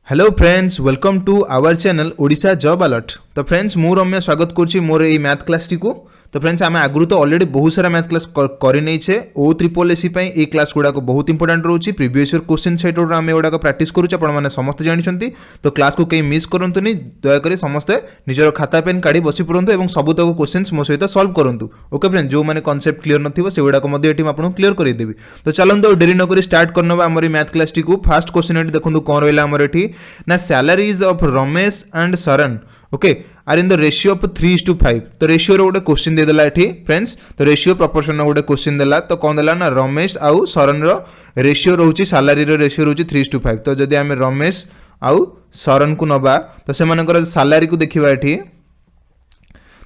Hello friends, welcome to our channel Odisha job alert. तो friends मु रम्य स्वागत करुच्ची मोर ये मैथ क्लास टी को। तो फ्रेंड्स आम आगु तो ऑलरेडी बहुत सारा मैथ क्लास करने ओ ट्रिपल एसी ये क्लास गुड़ाक बहुत इंपोर्टेंट रोचे। प्रीवियस ईयर क्वेश्चन सेट आम गुड़ाक प्रैक्टिस करुचे समस्त जानते। तो क्लास को कहीं मिस करंतुनी, दयाकोरी समस्ते निजर खाता पेन काढ़ी बसी पड़तु और सबुतक क्वेश्चन मो सहित सल्व करूँ। ओके फ्रेंड्स, जो मैंने कॉन्सेप्ट क्लियर नथिबो से गुड़ाक आपको क्लियर करदेवी। तो चलते डेरी नक स्टार्ट करना आम मैथ क्लास टी को। फास्ट क्वेश्चन ये देखो कौन रहा आमर ये ना salaries of Ramesh and Sharan okay are in the ratio of 3:5। तो रेशियो गोटे क्वेश्चन देदेला एठी फ्रेंड्स। तो रेशियो प्रपोर्शन गोटे क्वेश्चन देला। तो कौन देला ना रमेश आउ शरण row ratio रोची salary row ratio रोची 3:5। तो जदि आम रमेश आउ शरण को नबा तो सेमानकर सैलरी को देखिबा एठी।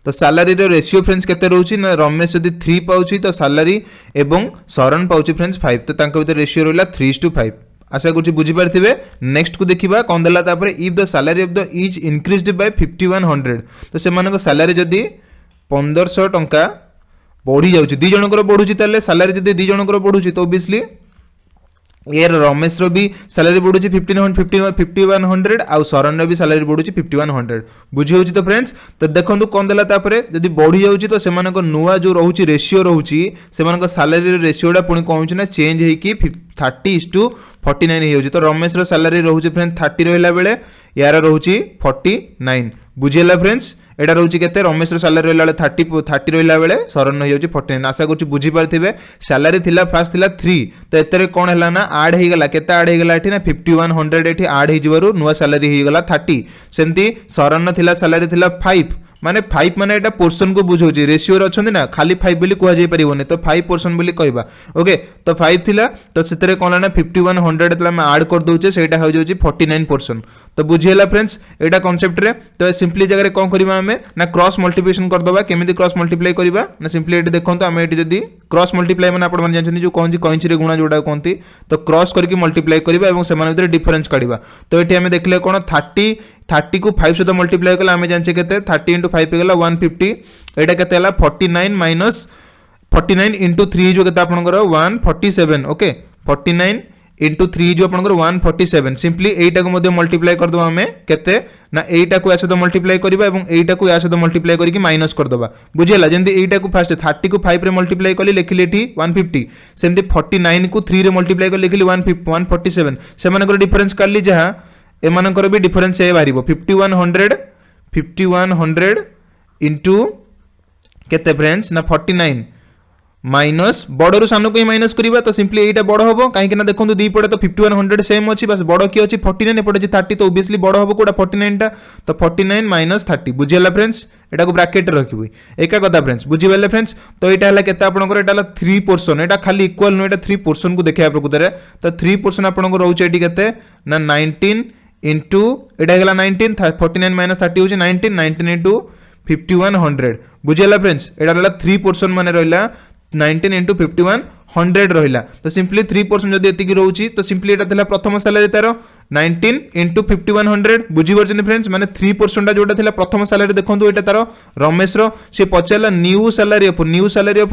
तो सैलरी रो रेशियो फ्रेंड्स केते रहउची ना रमेश जदि 3 पाउची तो सैलरी एवं शरण पाउची फ्रेंड्स 5। तो तांका भीतर रेशियो रहला 3:5। आशा करुच्ची बुझीपारे। नेक्स्ट को देखा कौन देला तापरे if the salary of the is increased by 5100। तो से सैलरी जदि 1500 टंका बढ़ी जाउची, दी जनकर बढ़ुची ताले सैलरी जदि दी जनकर बढ़ुची तो ऑब्वियसली यार रमेश रो भी सैलरी बढ़ुची 5100 आउ शरण रो भी सैलरी बढ़ुची 5100। बुझी होची तो फ्रेंड्स। तो देखंतु कौन देला तापरे जदि बढ़ी जाउची तो सेमानक नुवा जो रहउची रेशियो रहउची सेमानक सैलरी रो रेशियोडा पुणी कोन होची ना चेंज हेकी 30:49 हो जाउची। तो रमेश रो सैलरी रहउची फ्रेंड्स 30 रहला बेले यार रहउची 49। बुझियला फ्रेंड्स। एटा रहउची केते रमेश रो सैलरी रहला बेले 30 रहला बेले शरण हो जाउची 49। आशा करछु बुझी पारथिबे। सैलरी थिला फास्ट थिला 3 तो एतरे कोन हला ना ऐड हे गेला। केते ऐड हे गेला एठी ना 5100 एठी ऐड हे जिवरु नुवा सैलरी हे गेला 30। सेमती शरण थिला सैलरी थिला 5 माने 5 माने एटा पोर्शन को बुझौची। रेशियो रे अछंती ना खाली 5 बोली कुआ जाई परिबोनी तो 5 पोर्शन बोली कहबा। ओके तो 5 थिला तो सेतरे कोन ना 5100 तला हम ऐड कर दोचे सेटा हो जाउची 49 पोर्शन। तो बुझियला फ्रेंड्स एटा कांसेप्ट रे। तो सिंपली जगह रे कोन करबा हमें ना क्रॉस मल्टीप्लिकेशन कर दबा। केमिति क्रॉस मल्टीप्लाई करबा ना सिंपली एटी देखंतु हम एटी जदी क्रॉस मल्टीप्लाई माने आपण मन जानछनी जो कोन कॉइंच रे गुणा जोडा कोनती तो क्रॉस करके मल्टीप्लाई करबा एवं समान भीतर डिफरेंस काढिबा। तो एटी हमें देखले कोन 30 को 5 सहित मल्टीप्लाई कला हमें जान केते 30 * 5 गला 150। एटा केते हला 49 माइनस 49 * 3 जो केते आपनकर 147। ओके 49 * 3 जो आपनकर 147। सिंपली एटा को मध्ये मल्टीप्लाई कर दबा हमें केते ना एटा को यासो मल्टीप्लाई करबा एवं एटा को यासो मल्टीप्लाई करके माइनस कर दबा। बुझियला जेंति एटा को फास्ट 30 को 5 रे मल्टीप्लाई करली लिखली एठी 150। सेंति 49 को 3 रे मल्टीप्लाई कर लिखली 147। सेमानकर डिफरेंस करली जहा एमानकर भी डिफरेंस ए बारिबो 5100 इंटू केते फ्रेंड्स ना 49 माइनस बड़रू सान को ही माइनस करिबा। तो सिंपली एटा बड़ होबो काहे कि ना देखंतु दी पड़े तो 5100 सेम अछि बस बड़ की अछि 49 एपटे 30 तो ऑब्वियसली बड़ होबो कोडा 49 टा। तो 49 माइनस 30 बुझियला फ्रेंड्स। एटा को ब्रैकेट रखिबो एका कथा फ्रेंड्स। बुझिबेले फ्रेंड्स। तो एटा हला केते आपनकर एटा हला 3 पोर्शन। एटा खाली इक्वल नो एटा 3 पोर्शन को देखिया प्रकृତରେ। तो 3 पोर्शन आपनकर रहउछ एटी केते ना 19 इंटू एटा गला 19 49 माइनस 30 होची 19 इंटू 5100। बुझियला फ्रेंड्स। एटा हला 3 पोर्शन माने रहला 19 इंटू 5100 रहिला। तो सिंपली 3 पोर्शन जदी एतिकी रहउची तो सिंपली एटा थिला प्रथम सैलरी तारो 19 इंटू 5100। बुझी परछन फ्रेंड्स। माने 3 पोर्शन टा जोटा थिला प्रथम सैलरी देखंतु एटा तारो रमेश रो से पचला new salary of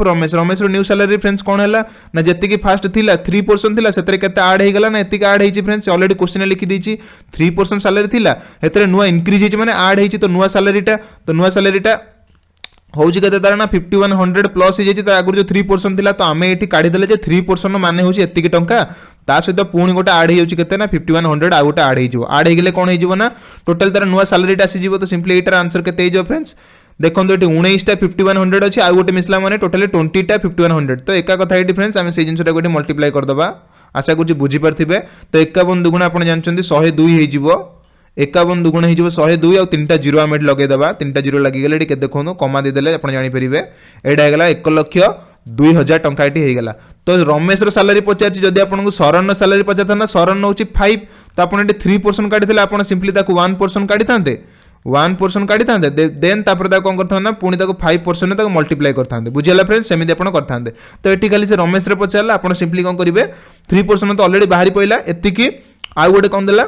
Ramesh. Ramesh रो न्यू सैलरी फ्रेंड्स कोन हला ना जतिकी फास्ट थिला 3 पोर्शन थिला सेतरे केते ऐड हे गला ना एतिकी ऐड हेची फ्रेंड्स। ऑलरेडी क्वेश्चन लिखि देची 3 पोर्शन सैलरी थिला एतरे नुवा इंक्रीज हेची माने ऐड हेची। तो नुवा सैलरीटा होउची केते तार ना 5100 प्लस हेची। तो आगुर जो 3 पोर्शन थिला तो आमे एठी काढी देले जे 3 पोर्शन माने होची एतिकी टंका ता सहित पुणी गोटे ऐड हेउची केते ना 5100 आ गोटे ऐड हेजिवो। ऐड हेगले कोन हेजिवो ना टोटल तार नुवा सैलरीटा आसी जिवो। तो सिंपली एटार आंसर केते हेजिवो फ्रेंड्स देखंतु एठी 19 टा 5100 अछि आ गोटे मिसला माने टोटली 20 टा 5100। तो एका कथा एठी फ्रेंड्स आमे से जिंसटा गोटे मल्टीप्लाई कर दबा। आशा करछि बुझी परथिबे। तो 51 दुगुण आपण जानचंदी 102 हेजिवो। 51 दुगुण हेजिवो 102 आ 3टा 0 आमे लगे दबा। 3टा 0 लागि गेले एठी के देखोनो कमा दे देले आपण जानि परिबे एडा हेगला 1,02,000 टंका एठी हे गेला। तो रमेश रो सैलरी पचारछि जदी आपण को शरण रो सैलरी पचारथा ना शरण होची 5 तो आपण एठी 3 पोर्शन काढिथिले आपण सिंपली ताको 1 पोर्शन काढिथांते 1 पोर्शन काढिथांते देन तापर ता कोन करथां ना पुणी ताको 5 पोर्शन ताको मल्टीप्लाई करथांते। बुझियला फ्रेंड्स। सेमिति आपण करथांते। तो एठी खाली से रमेश रे पचारला आपण सिंपली कोन करिवे 3 पोर्शन तो ऑलरेडी बाहरी पइला एतिकी आ गोटे कोन देला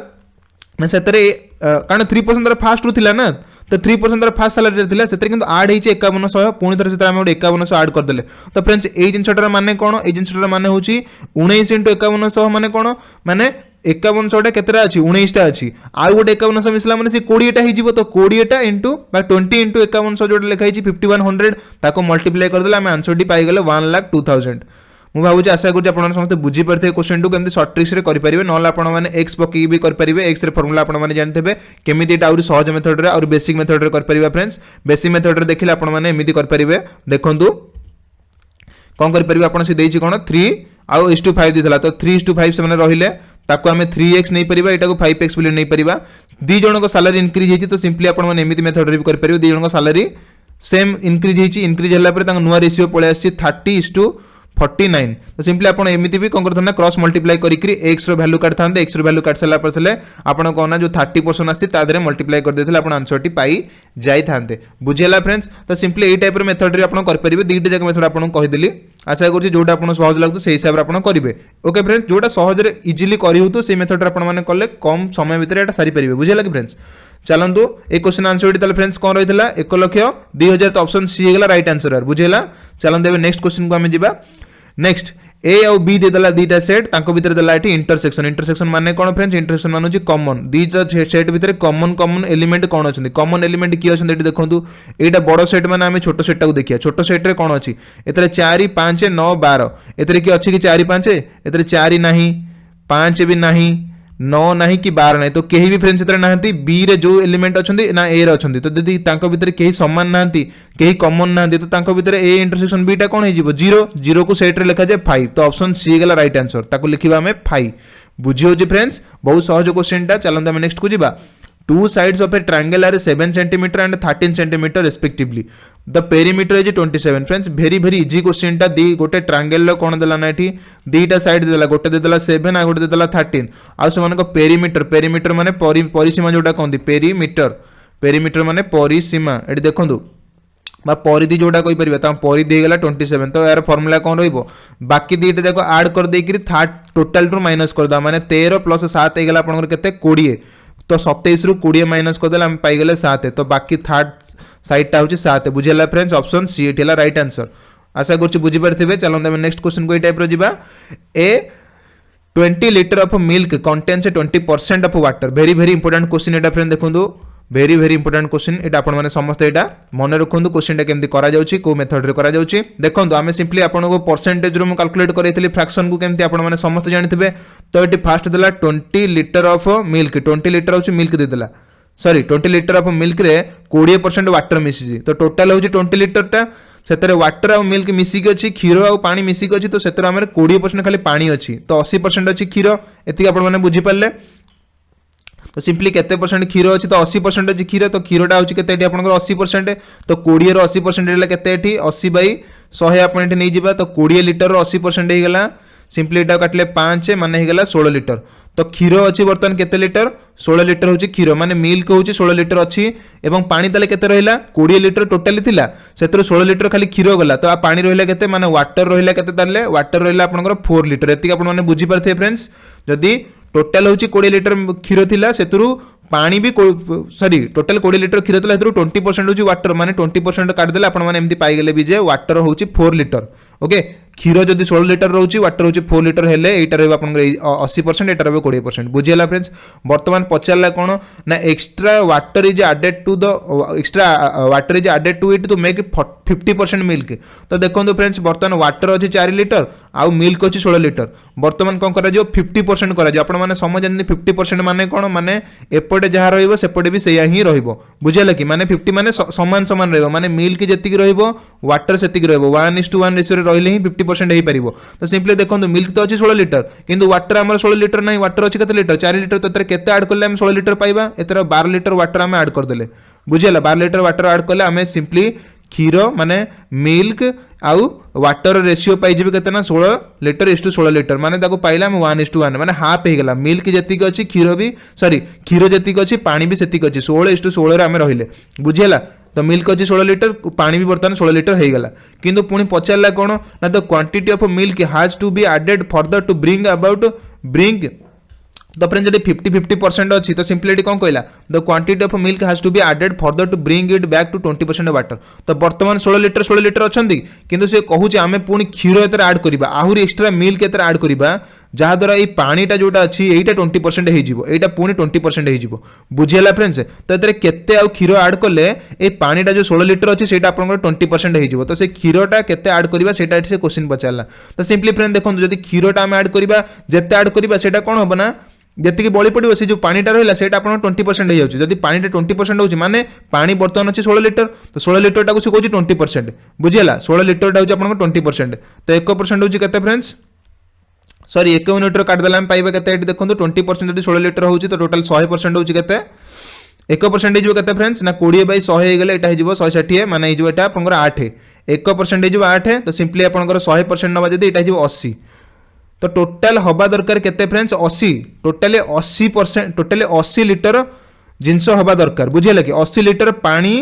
ना सेतरे कारण 3 पोर्शन तार फास्ट रु थिला ना तो 3% तार फास्ट सैलरी थिला सेतरे किंतु ऐड हेची 5100 पुणी थरे सेतरे हम 5100 ऐड कर देले। तो फ्रेंड्स ए जिंसटार माने कोन ए जिंसटार माने होची 19 * 5100 माने कोन माने 5100 केतरा अछि 19टा अछि आ गोटे 5100 मिसला माने से 20टा हे जिवो तो 20टा इनटू बा 20 इनटू 5100 जोटा लिखा हिची 5100 ताको मल्टीप्लाई कर देला हम आंसर टी पाई गेले 1,02,000 मु भाबुची आशा करूची आपण समस्त बुझी परथे क्वेश्चन टू केमती शॉर्ट ट्रिक्स रे करि परिबे नॉल आपण माने x पकी भी करि परिबे x रे फार्मूला आपण माने जानथेबे केमिति एटा आउरी सहज मेथड रे और बेसिक मेथड रे करि परिबे फ्रेंड्स बेसिक मेथड रे देखिले आपण माने एमिति करि परिबे देखंतु कोन करि परिबे आपण से देइची कोन 3 आउ (5) दिथला तो 3:5 से माने रहिले ताको हमें 3x नहीं परिबा एटा को 5x बोले नहीं परिबा दी जण को सैलरी इंक्रीज हेची तो सिंपली आपण माने एमिति मेथड रे भी करि परिबे दी जण को सैलरी सेम इंक्रीज हेची इंक्रीज हला पर तांग नुवा रेशियो पळे आसी 30:49 तो सिंपली आपण एमिति भी कोन करथना क्रॉस मल्टीप्लाई करी करी x रो वैल्यू काट थांदे x रो वैल्यू काट सला पर थले आपण कोना जो 30% आसी ता दरे मल्टीप्लाई कर देथिले आपण आंसर टी पाई जाई थांदे बुझेला फ्रेंड्स तो सिंपली ए टाइप रो मेथड रे आपण कर परिबे दीटे जक मेथड आपण कहि देली आशा करछि जोटा आपण सहज लागतो सेही हिसाब रे आपण करिवे ओके फ्रेंड्स जोटा सहज रे इजीली करि होतो से मेथड रे आपण माने करले कम समय भीतर एटा सारी परिबे बुझेला कि फ्रेंड्स चलंतु ए क्वेश्चन आंसर टी तले फ्रेंड्स कोन रहितला 1,02,000 तो ऑप्शन सी हेगला राइट आंसर यार बुझेला चलंतु एबे नेक्स्ट क्वेश्चन को हमें जिबा नेक्स्ट ए और बी दे दला दीटा सेट तांको भीतर दला एटी इंटरसेक्शन माने कोन फ्रेंड्स इंटरसेक्शन माने छि कॉमन दीटा सेट भीतर कॉमन एलिमेंट कोन अछंती कॉमन एलिमेंट की अछंती एटी देखंतु एटा बडो सेट माने हमें छोटो सेट टाको देखिया छोटो सेट रे कोन अछि एतरे 4 5 9 12 एतरे की अछि कि 4 5 एतरे 4 नाही 5 भी नाही 9 नाही कि 12 नाही तो केही भी फ्रेंड्स एतरे नाहंती बी रे जो एलिमेंट अछंती ना ए रे अछंती तो यदि तांको भीतर केही समान नाहंती केही कॉमन नाहंती तो तांको भीतर ए इंटरसेक्शन बी टा कोन हे जिवो 0 को सेट रे लिखा जाय 5 तो ऑप्शन सी गेला राइट आंसर ताको लिखिबा हमें 5 बुझियो जे फ्रेंड्स बहुत सहज क्वेश्चन टा चलंत हम नेक्स्ट को जिबा two sides of a triangle are 7 cm and 13 cm respectively the perimeter is 27 friends very easy question ta दी गोटे triangle लो कोन देला ना एठी दीटा साइड देला गोटे देला 7 आ गोटे देला 13 आ समान को पेरीमीटर माने परिसीमा जोटा कोंदी पेरीमीटर माने परिसीमा एठी देखंतु बा परिधि जोटा कहि परिबा ता परिधि गेला 27 तो यार फार्मूला कोन रहइबो बाकी दीटा जाको ऐड कर देई कि टोटल टू माइनस कर दा माने 13 + 7 हे गेला आपन केते 20 तो 27 रु 20 माइनस कर देला हम पाई गेले 7 तो बाकी थर्ड साइड टा होची 7 बुझेला फ्रेंड्स ऑप्शन सी एठेला राइट आंसर आशा करछु बुझी परथिबे चलो हम नेक्स्ट क्वेश्चन को ए टाइप रो जिबा ए 20 litre of milk contains 20% of water very important question Etah friend देखंतु वेरी इंपोर्टेंट क्वेश्चन एटा आपण माने समस्त एटा मन रखंतु क्वेश्चन टा केमती करा जाउची को मेथड रे करा जाउची देखंतु आमे सिंपली आपण को परसेंटेज रो कैलकुलेट करैतली फ्रैक्शन को केमती आपण माने समस्त जानिथिबे तो एटी फास्ट देला 20 litre of milk 20 litre of milk दे देला सॉरी 20 लीटर ऑफ मिल्क रे 20% वाटर मिसी तो टोटल होची 20 लीटर टा सेतरे वाटर और मिल्क मिसी के अछि खीरो और पानी मिसी के अछि तो सेतरे हमर 20% खाली पानी अछि तो 80% अछि खीरो एति आपण माने बुझी पल्ले तो सिंपली केते परसेंट खीरो अछि तो 80% अछि खीरो तो खीरोटा होछि केते एठी आपनकर 80% तो 20 रो 80% हेला केते एठी 80/100 आपण एठी नै जिबा तो 20 लीटर रो 80% हे गेला सिंपली एटा काटले 5 माने हे गेला 16 लीटर तो खीरो अछि वर्तमान केते लीटर 16 लीटर होछि खीरो माने मिल्क होछि 16 लीटर अछि एवं पानी तले केते रहिला 20 लीटर टोटली थिला सेतरो 16 लीटर खाली खीरो गला तो आ पानी रहिला केते माने वाटर रहिला केते तले वाटर रहिला आपनकर 4 लीटर एति आपण माने बुझी परथे फ्रेंड्स जदी टोटल होची 20 लीटर खीरो थिला सेतरु पानी भी सॉरी टोटल 20 लीटर खीरो थिला सेतरु 20% होची वाटर माने 20% काट देला आपण माने एम्ति पाई गेले भी जे वाटर होची 4 लीटर ओके खीरो जदी 16 लीटर रहउची वाटर होची 4 लीटर हेले एटा रहबा आपण 80% एटा रहबा 20% बुझियला फ्रेंड्स वर्तमान पचारला कोन ना extra water is added to the it to make 50% milk तो देखंतु फ्रेंड्स वर्तमान वाटर अछि 4 लीटर आउ मिल्क अछि 16 लीटर वर्तमान कोन करा जो 50% करा जो आपण माने समझ जनी 50% माने कोन माने एपटे जहा रहइबो सेपटे भी सेया ही रहइबो बुझियला कि माने 50 माने समान रहइबो माने मिल्क जेतिक रहइबो वाटर सेतिक रहइबो 1:1 रेशियो रे रहिले ही 50% हे परिबो तो सिंपली देखंतु मिल्क तो अछि 16 लीटर किंतु वाटर हमर 16 लीटर नै वाटर अछि केते लीटर 4 लीटर तो तरे केते ऐड करले हम 16 लीटर पाइबा एतरा 12 लीटर वाटर हम ऐड कर देले बुझियला 12 लीटर वाटर ऐड करले हमें सिंपली खीरो माने मिल्क आउ वाटर रेशियो पाई जेबे केते ना 16 लीटर 16 लीटर माने ताको पाइला हम 1:1 माने हाफ हे गेला मिल्क जेतिक अछि खीरो भी सॉरी खीरो जेतिक अछि पानी भी सेतिक अछि 16:16 रे हमें रहिले बुझियला तो मिल्क अछि 16 लीटर पानी भी वर्तमान 16 लीटर हे गेला किंतु पुनी पचारला कोन ना the quantity of milk has to be added further to bring तो फ्रेंड जदी 50% अछि तो सिंपली कोन कहला the quantity of milk has to be added further to bring it back to 20% water तो वर्तमान 16 लीटर अछंती किंतु से कहूची हमें पुनी खीरो एतर ऐड करिबा आहुरी एक्स्ट्रा मिल्क एतर ऐड करिबा जहाँद्वारा ये पानीटा जोटा अच्छी यहीटा 20% होटा पुणी 20% हो बुझीगला फ्रेंड्स। तो ये केते आउ क्षीर आड कले ये पानीटा जो 16 लिटर अच्छी से 20% हो तो से क्षीरटा केते आड करवा से क्वेश्चन पचारा। तो सिंपली फ्रेंड देखो जब क्षीरटा आम आड करवा जिते आड करवा से कौन हम ना जी बड़ी पड़ो से जो पानीटा रहा है आप 20% हो जाए। जब पानीटा 20% हो माने पानी बर्तमान अच्छे 16 लिटर तो 16 लिटर टाक से कौन 20% बुझीगला 16 लिटर हूँ आप 20% तो 1% हूँ के फ्रेंड्स सॉरी 1 यूनिट काटिदेला पाइबा के देखो 20% जो 16 लिटर होची तो टोटल 100% होची केते 1% हो केते फ्रेंड्स ना 20/100 हो गले एटा हो 160 माने हो एटा आपनकर 8 1% हो 8 तो सिंपली आपनकर 100% नबा जदी एटा हो 80 तो टोटल हवा दरकार केते फ्रेंड्स 80 टोटली 80% टोटली 80 लिटर जिनस हवा दरकार बुझिले कि 80 लिटर पानी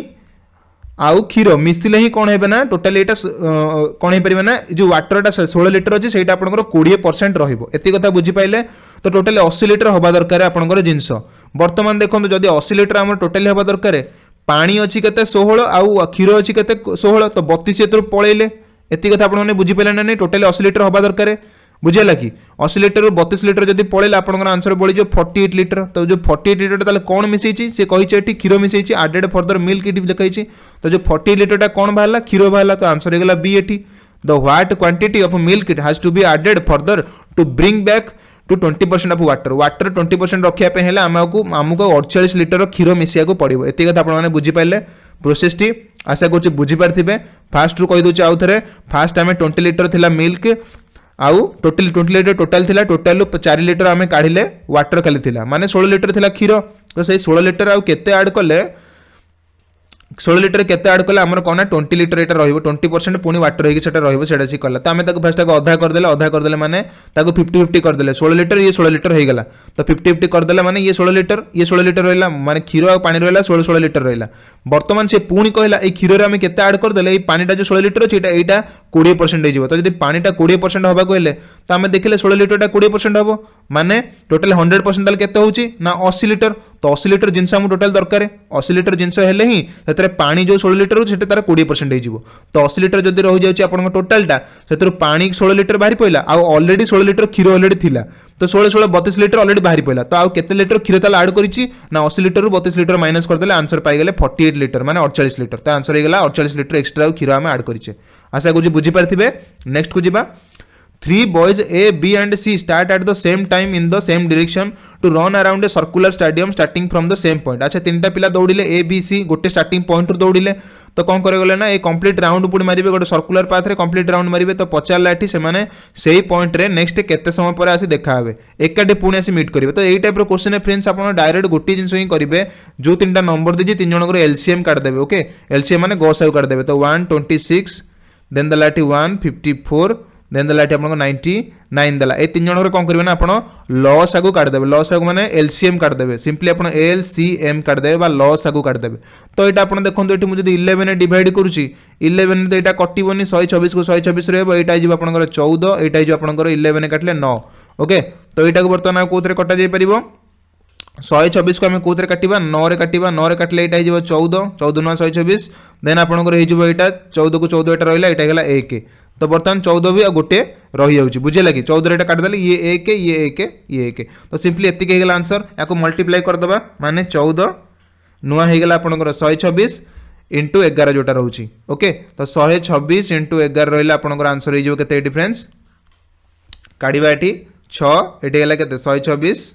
आउ क्षीर मिसिले ही कौन है ना टोटाली एटा कौन हो पारे ना जो वाटरटा 16 लिटर अच्छी से 20% रही कथा बुझीपारे तो टोटाली 80 लिटर हवा दरकार आपंकर जिनस बर्तमान देखो जदि 80 लिटर आम टोटाली हवा दरकार पानी अच्छी के 16 आउ क्षीर अच्छी के 16 तो 32 पलैले एति कथा आपने बुझीपारे ना नहीं टोटाली 80 लिटर हवा दरकार बुझेगा कि 80 लिटर 32 लिटर जब पड़े आपंकर आंसर बढ़ी 48 लिटर तो जो 48 लिटर कौन मिसई सी कही क्षीर मिसई आडेड फर्दर मिल्क इट लिखाई तो जो 48 लिटर कौन बाहर क्षीर बाहर तो आंसर होगा B eighty the what quantity of milk it has to be added further to bring back to 20% of water water 20% रखापी आमको 48 लिटर क्षीर मिसा पड़ो ये कथा आपने बुझीपारे प्रोसेस टी आशा कर बुझीपारे फास्ट रू कहीदे आउ थे फास्ट आम 20 लिटर थिला मिल्क आउ टोटल 20 लिटर टोटाल थिला टोटाल 4 लिटर आम काढ़िले वाटर खाली थिला माने 16 लिटर थिला क्षीर तो से 16 लिटर आउ केते ऐड कले 16 लिटर केते ऐड कले हमर कोना 20 लिटर एटा रहइबो 20% पुनी वाटर होई सेटा रहइबो सेटा सी कला तो आमे ताको फर्स्ट ताको आधा कर देले माने ताको 50-50 कर देले 16 लिटर ये 16 लिटर होई गला तो 50-50 कर देले माने ये 16 लिटर रहला माने क्षीर आ पानी रहला 16 लिटर रहला वर्तमान से पुनी कहला ए क्षीर रे आमे केते ऐड कर देले ए पानीटा जो 16 लिटर अछि एटा 20% हो जिवो तो जदि पानीटा 20% होबा कहले तो आमे देखिले 16 लिटरटा 20% हबो माने टोटल 100% ताल केते होउची ना 80 लिटर तो 80 लिटर जिनस हम टोटल दरकार 80 लिटर जिनस हेले ही सेतरे पानी जो 16 लिटर होची सेटा तार 20% हो जिवो तो 80 लिटर जदि रहि जाउची आपन टोटलटा सेतरो पानी 16 लिटर बाहरी पइला आ ऑलरेडी 16 लिटर क्षीर ऑलरेडी थिला तो 16 32 लिटर ऑलरेडी बाहरी पइला तो आउ केते लिटर क्षीर ताल ऐड करिची ना 80 लिटर रु 32 लिटर माइनस कर देले आंसर पाई गेले 48 लिटर माने 48 लिटर तो आंसर हे गेला 48 लिटर एक्स्ट्रा क्षीर हम ऐड करिचे आशा करू बुझी पारथिबे। नेक्स्ट को जिबा 3 boys A, B and C start at the same time in the same direction to run around a circular stadium starting from the same point। अच्छा तीनटा पिला दौड़िले A B C गोटे स्टार्टिंग पॉइंट रु दौड़िले तो कौन करे गले ना ए कंप्लीट राउंड पुणी मारिबे गोटे सर्कुलर पाथ रे कंप्लीट राउंड मारिबे तो पचारला एठी से माने सेही पॉइंट रे नेक्स्ट केते समय पर आसी देखा हेबे एकाटे पुणी आसी मीट करिवे तो एई टाइप रो क्वेश्चन है फ्रेंड्स आपण डायरेक्ट गोटे जिंस ही करिवे जो तीनटा नंबर देजी तीन जण को एलसीएम काट देबे ओके एलसीएम माने गसाउ काट देबे तो 126 देन द लाठी 154 देन दला आपन 99 दला ए तीन जण रे कोन करबे ना आपन लॉस आगु काट देबे लॉस आगु माने एलसीएम काट देबे सिंपली आपन एलसीएम काट देबे बा लॉस आगु काट देबे तो एटा आपन देखंतु एठी मु जदी 11 ने डिवाइड करूची 11 तो एटा कटिबोनी 124 को 124 रहबो एटा जिबो आपन 14 एटा जिबो आपन 11 ने काटले 9 ओके तो एटा को वर्तमान कोथरे कटा जाय परिबो 124 को आम कौन काटिबा 9 रे काटिबा 9 रे काटले एटा जिवो 14 14 9 124 देन आपन को हिजबो एटा 14 को 14 एटा रहला एटा गेला 1 तो बर्तमान 14 भी गोटे रही जाऊँगी बुझे कि 14 एटा काटिदेले ये 1 ये 1 ये 1 तो सिंपली एतिक हो गला आंसर या मल्टीप्लाई करदबा माने 14 नुआ हो गला आपनकर 126 इंटू 11 जोटा रोची ओके तो 126 इंटू 11 रहा आपनकर आंसर हो केते डिफरेंस काढ़ा एटी 6 एटी गला केते 126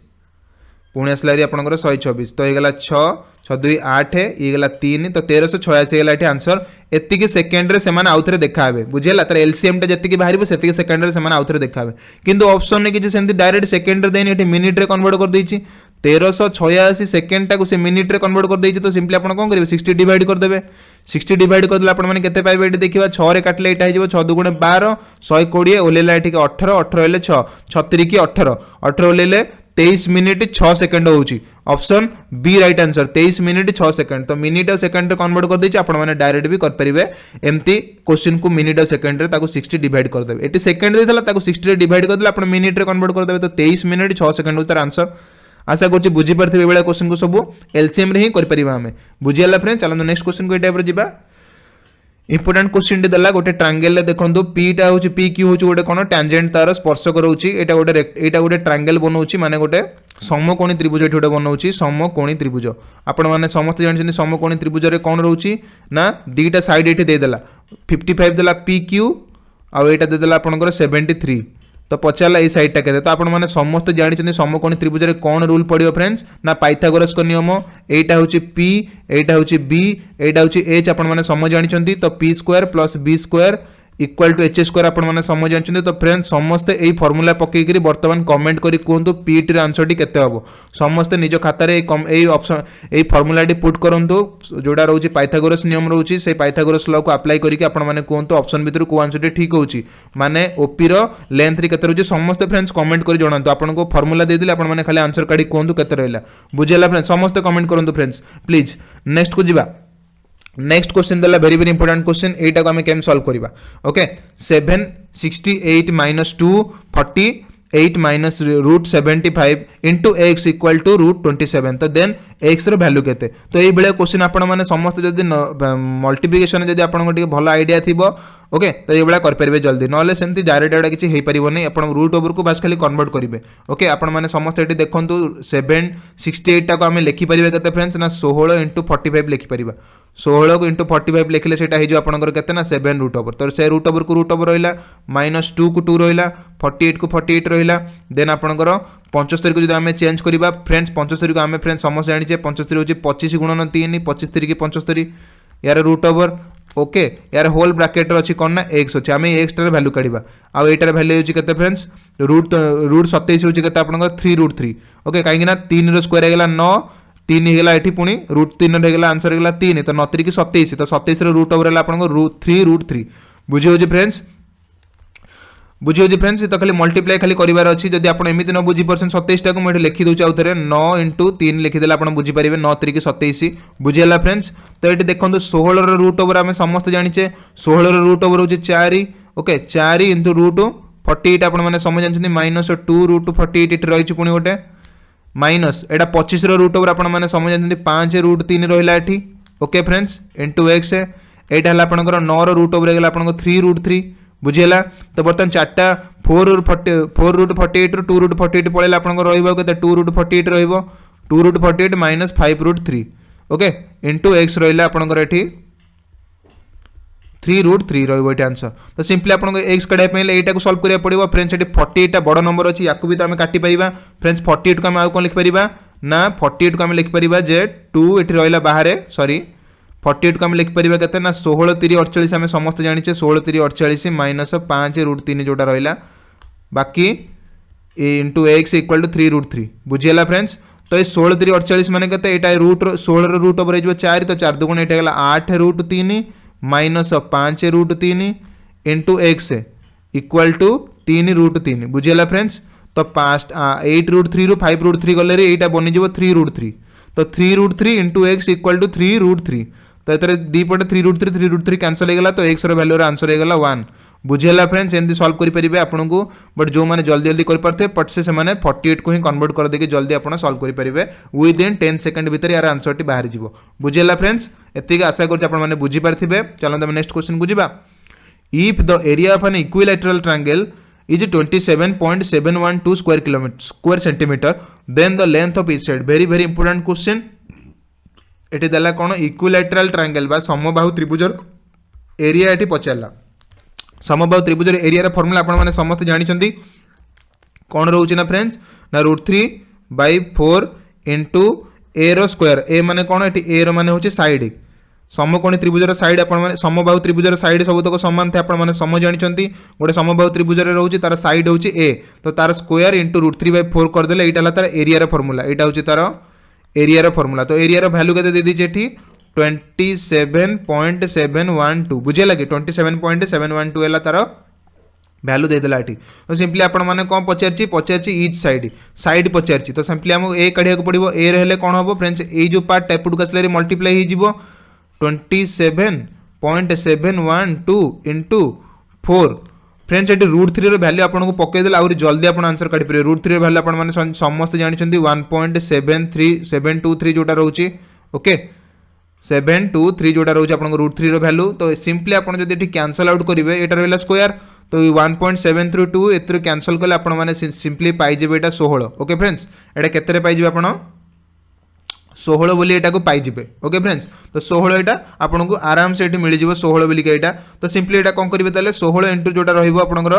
पुणी आसला आपनकर 126 तो होगा 6 6 2 8 ये गला 3 तो 1386 गला एटी आंसर एतिकी सेकेंड रे सेमान आउथरे देखाबे बुझेला तर एलसीएम टा जतिकी बाहरिबो सेतिकी सेकेंड रे सेमान आउथरे देखाबे किंतु ऑप्शन ने किछि सेमति डायरेक्ट सेकेंड रे देनी एटी मिनिट रे कन्वर्ट कर देछि 1386 सेकेंड टा को से मिनिट रे कन्वर्ट कर देछि तो सिंपली आपण कोन करिवे 60 डिवाइड कर देबे 60 डिवाइड कर देला आपण माने केते पाइबे एटी देखिबा 6 रे काटले एटा हिजबो 6 2 गुणे 12 120 ओलेला एटी 18 18 हेले 6 36 की 18 18 ओलेले 23 मिनिट 6 सेकंड होउची option B right answer 23 minute 6 second तो मिनिट और सेकंड रे कन्वर्ट कर देछि आपण माने डायरेक्ट भी कर परिबे एम्ति क्वेश्चन को मिनिट और सेकंड रे ताको 60 डिवाइड कर देबे एटी सेकंड देथला ताको 60 रे डिवाइड कर देला आपण मिनिट रे कन्वर्ट कर देबे तो 23 मिनिट 6 सेकंड उतर आंसर आशा करछि बुझी परथिबे बेला क्वेश्चन को सब एलसीएम रे ही कर परिबा हमें बुझियाला फ्रेंड चलो नेक्स्ट क्वेश्चन को ए टाइप रे जिबा इंपोर्टेंट क्वेश्चन टी देला गोटे ट्रायंगल रे देखंतु पीटा होची पी क्यू होची गोटे कोन टैंजेंट तार स्पर्शक रहउची एटा गोटे ट्रायंगल बनउची माने गोटे समकोणी त्रिभुज एठी गोटे बनउची समकोणी त्रिभुज आपण माने समस्त जानिछन समकोणी त्रिभुज रे कोन रहउची ना दीटा साइड एठी दे देला 55 देला पी क्यू आ एटा दे देला आपनकर 73 तो पचारा ये साइडटा के तो आपण मैंने समस्त जानी समकोणी त्रिभुज रे कौन रूल पड़ो फ्रेंड्स ना पाइथागोरस को नियम एटा हूँ पी एटा हूँ बी एटा हूँ एच आपण मैंने सम जानी तो P square plus B square equal to H square आपण मैंने सम जानी तो फ्रेंड्स समस्ते यही फर्मुला पकईकरी बर्तमान कमेंट करी कहतु पीटी आंसर टी केते हम समस्ते निज खातार ऑप्शन यही फर्मुला पुट करंतु जोड़ा रोचे पाइथागोरस नियम रोचे से पाइथागोरस लॉ को अप्लाई करके आपण मैंने कहतु ऑप्शन भितर को आंसर टी ठीक होची माने ओपी रो लेंथ रे केते रोचे समस्ते फ्रेंड्स कमेंट करी जणांतु आपण को फर्मुला दे दिले आपण मैंने खाली आंसर काढी कहतु केते रहला बुझेला फ्रेंड्स समस्ते कमेंट करंतु फ्रेंड्स प्लीज नेक्स्ट को जीवा नेक्स्ट क्वेश्चन देला वेरी वेरी इंपोर्टेंट क्वेश्चन एटा को हमें केम सॉल्व करबा okay 768 minus 2 48 minus root 75 into X equal to root 27 तो देन एक्स रो वैल्यू केते तो ये बेले क्वेश्चन आपण माने समस्त जदी मल्टीप्लिकेशन जदी आपण को भल आइडिया थिबो ओके तो ये कर पारे जल्दी ना सेमती डायरेक्ट एटा किछि हेई परिबो नै आपण रूट ओवर को बस खाली कन्वर्ट करिवे ओके आपण माने समस्त एटी देखंतु 768 टा को हमें लिखि परिबे केते फ्रेंड्स ना 16 इंटू 45 लिखि परिबा 16 को इंटू 45 लिखले सेटा हे जो आपनकर केते ना 7 रूट ओवर तो से रूट ओवर को रूट ओवर रहिला माइनस 2 को 2 रहिला 48 को 48 रहिला देन आपनकर 75 को जदि हमें चेंज करिबा फ्रेंड्स 75 को हमें फ्रेंड्स समस्त जानि छे 75 होची 25 गुणन 3 25 3 की 75 यार रूट ओवर ओके यार होल ब्रैकेट अछि कोन ना x अछि हमें x टर वैल्यू काढिबा आ एटार वैल्यू होची केते फ्रेंड्स रूट 27 होची केते आपनकर 3 रूट 3 ओके काहे कि ना 3 रो स्क्वायर हेगला 9 3 हेगला एठी पुनी रूट 3 रे हेगला आंसर हेगला 3 तो 9 3 की 27 तो 27 रो रूट ओवर हेला आपनकर 3 रूट 3 बुझियो जी फ्रेंड्स तो खाली मल्टीप्लाई खाली करिवार अछि जदि आपण एमिति न बुझी परसेंट 27 टा को मैं लिखि दउ चाउ थरे 9 इंटू 3 लिखि देला आपण बुझी परिबे 9 3 की 27 बुझियला फ्रेंड्स तो एटी देखंतु 16 रो रूट ओवर हमें समस्त जानिचे 16 रो रूट ओवर होची 4 ओके 4 इंटू रूट 48 आपण माने समझ जानछन माइनस 2 रूट 48 एटी रहिछि पुनी गोटे माइनस एटा 25 रो रूट ओवर आपण माने समझ जानछन 5 रूट 3 रहिला एठी ओके फ्रेंड्स इंटू x एटा हला आपनकर 9 रो रूट ओवर गेला आपनकर 3 रूट 3 बुझेला तो बर्तन चारटा 4 रूट 48 रो 2 रूट 48 पळेला आपनकर रहिबो केते 2 रूट 48 रहिबो 2 root 48 minus 5 root 3 okay into x रहिला आपनकर एठी 3 रूट 3 रहिबो एठी आंसर तो सिंपली आपनको x काढे पहिले एटा को सॉल्व करिया पड़िबो फ्रेंड्स एठी 48 टा बड़ नंबर अछि याकू भी तो हम काटी परिबा फ्रेंड्स 48 को हम आउ कोन लिख परिबा ना 48 को हम लिख परिबा जे 2 एठी रहिला बाहरे सॉरी 48 को हम लिख परिबा केते ना 16 3 48 हम समस्त जानिचे 16 3 48 माइनस 5 रूट 3 जोटा रहिला बाकी into x equal to 3 root 3 बुझियला फ्रेंड्स तो ये 16 3 48 माने केते एटा रूट 16 रो रूट ओवर जो 4 तो 4 दुगुण एटा गेला 8 root 3 minus 5 root 3 into x equal to 3 root 3 बुझियला फ्रेंड्स तो 8 रूट 3 रो 5 रूट 3 गले रे एटा बनि जिवो 3 रूट 3 तो 3 root 3 into x equal to 3 root 3 तो एतरे दी पटे 3 रूट 3 कैंसिल हो गला तो x रो वैल्यू रो आंसर हो गला 1 बुझेला फ्रेंड्स एंदी सॉल्व करि परिबे आपन को बट जो माने जल्दी जल्दी कर परथे पट से माने 48 को ही कन्वर्ट कर देके जल्दी आपन सॉल्व करि परिबे विद इन 10 सेकंड भीतर यार आंसर टी बाहर जिवो बुझेला फ्रेंड्स एति के आशा करछ आपन माने बुझी परथिबे चलो हम नेक्स्ट क्वेश्चन को जिबा if the area of an equilateral triangle is 27.712 square centimeter then the length of each side very very important question eighty देला कोन इक्विलैटरल ट्रायंगल बा समबाहु त्रिभुजर एरिया एटी पचारला समबाहु त्रिभुजर एरिया रे फार्मूला आपण माने समस्त जानि छथि कोन रहउछि ना फ्रेंड्स ना √3/4 इनटू a रो स्क्वायर a माने कोन एटी a रो माने होछि साइड समकोणी त्रिभुजर साइड आपण माने समबाहु त्रिभुजर साइड सबतक समान थे आपण माने सम जानि छथि गोटे समबाहु त्रिभुजर रहउछि तार साइड होछि a तो तार स्क्वायर इनटू √3/4 कर देले एटा ला तार एरिया रे फार्मूला एटा होछि तार एरिया रो फार्मूला तो एरिया रो वैल्यू केते दे दिछि एठी 27.712 बुझे लगे 27.712 एला तार वैल्यू दे देला एठी तो सिंपली आपण माने कोन पचारची ईच साइड पचारची तो सिंपली हम ए काढिया को पड़िबो ए रहले कोन होबो फ्रेंड्स ए जो पार्ट टाइप टू कसले मल्टीप्लाई ही जिवो 27.712 into 4 फ्रेंड्स एटी √3 रो वैल्यू आपन को पके देला और जल्दी आपन आंसर काढि परिबे √3 रो वैल्यू आपन माने समस्त जानि छथि 1.73723 जोटा रहउची ओके 7 2 3 जोटा रोचे आपन रूट 3 रो वैल्यू तो सिंपली आपन जदि एठी कैंसल आउट करिवे एटा रहला स्क्वायर तो 1.732 एथरो कैंसल कले आपन माने सिंपली पाई जेबे एटा 16 ओके फ्रेंड्स एटा केतरे पाई जेबे आपन 16 बोली एटा को पाई जिबे ओके फ्रेंड्स तो 16 एटा आपन को आराम से एठी मिल जिवो 16 बोली के एटा तो सिंपली एटा कोन करिवे ताले 16 इनटू जोटा रहिबो आपनकर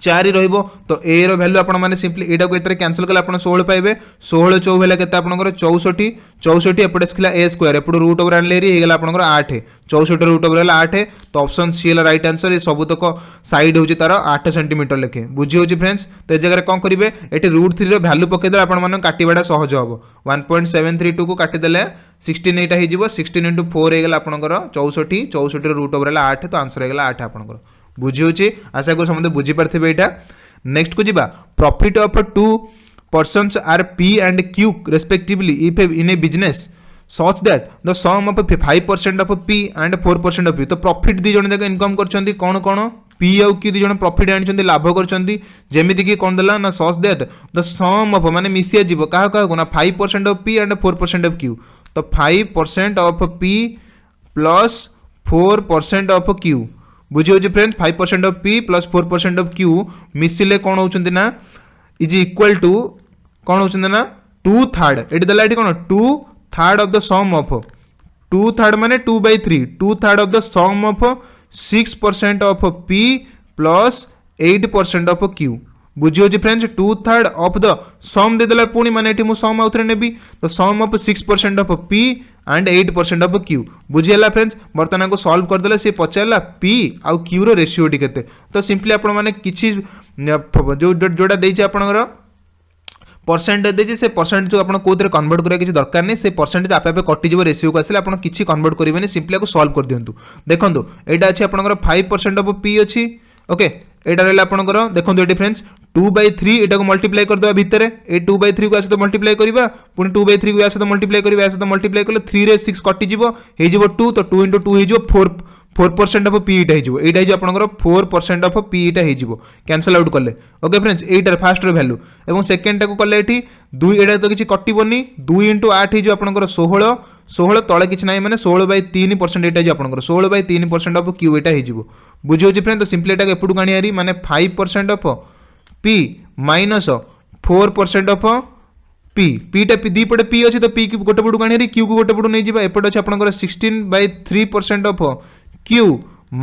4 रहिबो तो ए रो वैल्यू आपन माने सिंपली एटा को एतरे कैंसल कले आपन 16 पाइबे 16 4 हेला केते आपनकर 64 64 एपटे स्किला a स्क्वायर एपटे रूट ओवर आनले री हेगला आपनकर 8 64 रूट ओवर हेला 8 तो ऑप्शन सी हेला राइट आंसर ये सब तक साइड होची तार 8 सेंटीमीटर लेखे बुझी होची फ्रेंड्स तो ए जगह कोन करिवे एटी रूट 3 रो वैल्यू पके दे आपन माने काटिबाडा सहज हबो 1.732 को काटि देले 16 एटा हे जिवो 16 * 4 हेगला आपनकर 64 64 रो रूट ओवर हेला 8 तो आंसर हेगला 8 आपनकर बुझी होची आशा को समझे बुझी पारथिबे एटा नेक्स्ट को जिबा profit of two persons are P and Q respectively if in a business such that the sum of 5% of P and 4% of P तो प्रॉफिट दी जण जक इनकम करछंती कोन कोन P और Q दी जण प्रॉफिट आनिछंती लाभ करछंती जेमिति कि कोन दला ना such that the sum of माने मिसिया जीवो काहा काहा कोना 5% of P and 4% of Q तो 5% of P plus 4% of Q बुझियो जी friends 5% of P plus 4% of Q मिसिले कोन होचंती ना इज इक्वल टू कोन होचंती ना 2/3 एटी दला एटी कोन 2/3 ऑफ द सम ऑफ 2/3 माने 2/3 2/3 of the sum of 6% of P plus 8% of Q बुझियो जी फ्रेंड्स 2/3 ऑफ द सम दे दला पुनी माने एटी मु सम आउथरे नेबी तो sum of 6% of P and 8% of Q बुझियला friends बर्तमान को सॉल्व कर देला से पचारला P आउ Q रो रेशियो टी केते तो सिंपली आपण माने किछि जो जोडा देछि आपनकर परसेंटेज देछि से परसेंटेज जो आपण कोथरे कन्वर्ट करिया किछि दरकार नै से परसेंटेज आपे आपे कटि जिवो रेशियो को आसिले आपण किछि कन्वर्ट करिवेनी सिंपली को सॉल्व कर दियंतु देखंतु एटा अछि आपनकर 5% ऑफ P अछि ओके एटा रहला आपनकर देखंतु एटी फ्रेंड्स 2/3 एटा को मल्टीप्लाई कर दवा भितरे ए 2/3 को आसे तो मल्टीप्लाई करिबा पुनी 2/3 को आसे तो मल्टीप्लाई करिबा आसे तो मल्टीप्लाई करले 3 रे 6 कटि जिवो हे जिवो 2 तो 2 * 2 हे जिवो 4% ऑफ P एटा हे जिवो एटा हे जिवो आपनकर 4% ऑफ P एटा हे जिवो कैंसिल आउट करले ओके फ्रेंड्स एटा फर्स्ट रो वैल्यू एवं सेकंड टा को करले एठी 2 एटा तो किछि कटिबोनी 2 * 8 हे जिवो आपनकर 16 तळे किछि नाही माने 16/3% एटा हे जिवो आपनकर 16/3% ऑफ Q एटा हे जिवो बुझियो जी फ्रेंड तो सिंपली एटा एपुडु गाणी आरी माने 5% of P minus 4% of P P टा दी पटे P अछि तो P की गोटे पटु गाणी Q को गोटे पटु नै जिबा एपट अछि आपनकर 16/3% of Q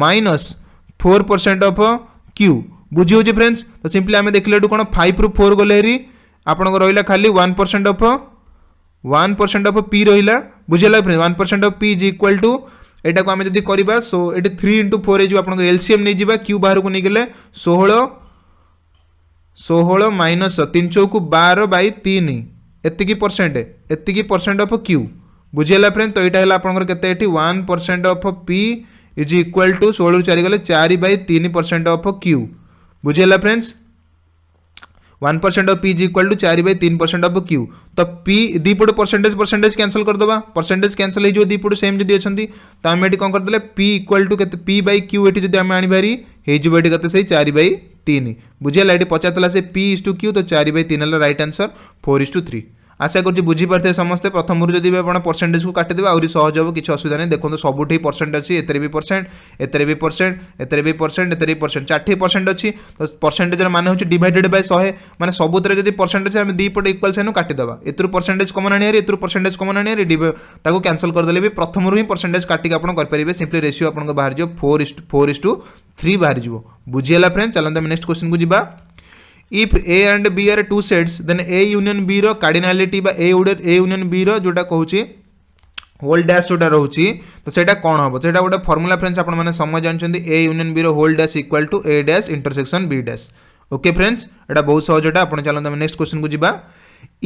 minus 4% of Q बुझियो जी फ्रेंड्स तो सिंपली हमें देखलेटु कोन 5 रु 4 गले हेरी आपनकर रहिला खाली 1% ऑफ P रहिला बुझिला friend 1% of P is equal to एटा को हमें जदी करबा सो एटी 3 * 4 हे जिबा आपनकर एलसीएम नै जिबा Q बाहर को नै गेले 16 माइनस 3 चौकु 12/3 एतिकी परसेंट ऑफ Q बुझिला फ्रेंड तो एटा हला आपनकर केते एटी 1% of P is equal to 16 रु 4 गले 4/3% ऑफ Q बुझिला friends 1% of P is equal to 4/3% of Q तो P दीपट परसेंटेज कैंसिल कर दबा परसेंटेज कैंसिल हे जो दीपट सेम जदी अछंती त हम एटी कोन कर देले P इक्वल टू केते P/Q एटी जदी हम आनी बारी हे जो एटी केते सही 4/3 बुझिला एटी पचातला से P is to Q तो 4/3 हला राइट आंसर 4:3 आशा करछि बुझी पारथे समस्त प्रथम रु जदी आपण परसेंटेज को काटि देबा आउरी सहज हो किछि असुविधा नै देखो तो सबुठी परसेंट अछि एतरे भी परसेंट एतरे भी परसेंट एतरे भी परसेंट एतरे भी परसेंट 40% अछि तो परसेंटेज र माने होछि डिवाइडेड बाय 100 माने सबुतरे जदी परसेंटेज हम दी पटे इक्वल सेनु काटि देबा एतरु परसेंटेज कॉमन आनी रे एतरु परसेंटेज कॉमन आनी रे ताको कैंसिल कर देले भी प्रथम रु ही परसेंटेज काटि के आपण कर परिबे सिंपली रेशियो आपण को बाहर जो 4:3 बाहर जिवो बुझियला फ्रेंड चलन हम नेक्स्ट क्वेश्चन को जिबा if A and B are two sets then A union B रो कार्डिनलिटी बा A union B रो जोटा कहूची होल डैश जोटा रहूची तो सेटा कोन हबो सेटा गोटे फार्मूला फ्रेंड्स आपण माने समझ जानछंती A union B रो whole dash equal to A dash intersection B dash okay friends एटा बहुत सहज एटा आपण चलन हम नेक्स्ट क्वेश्चन को जिबा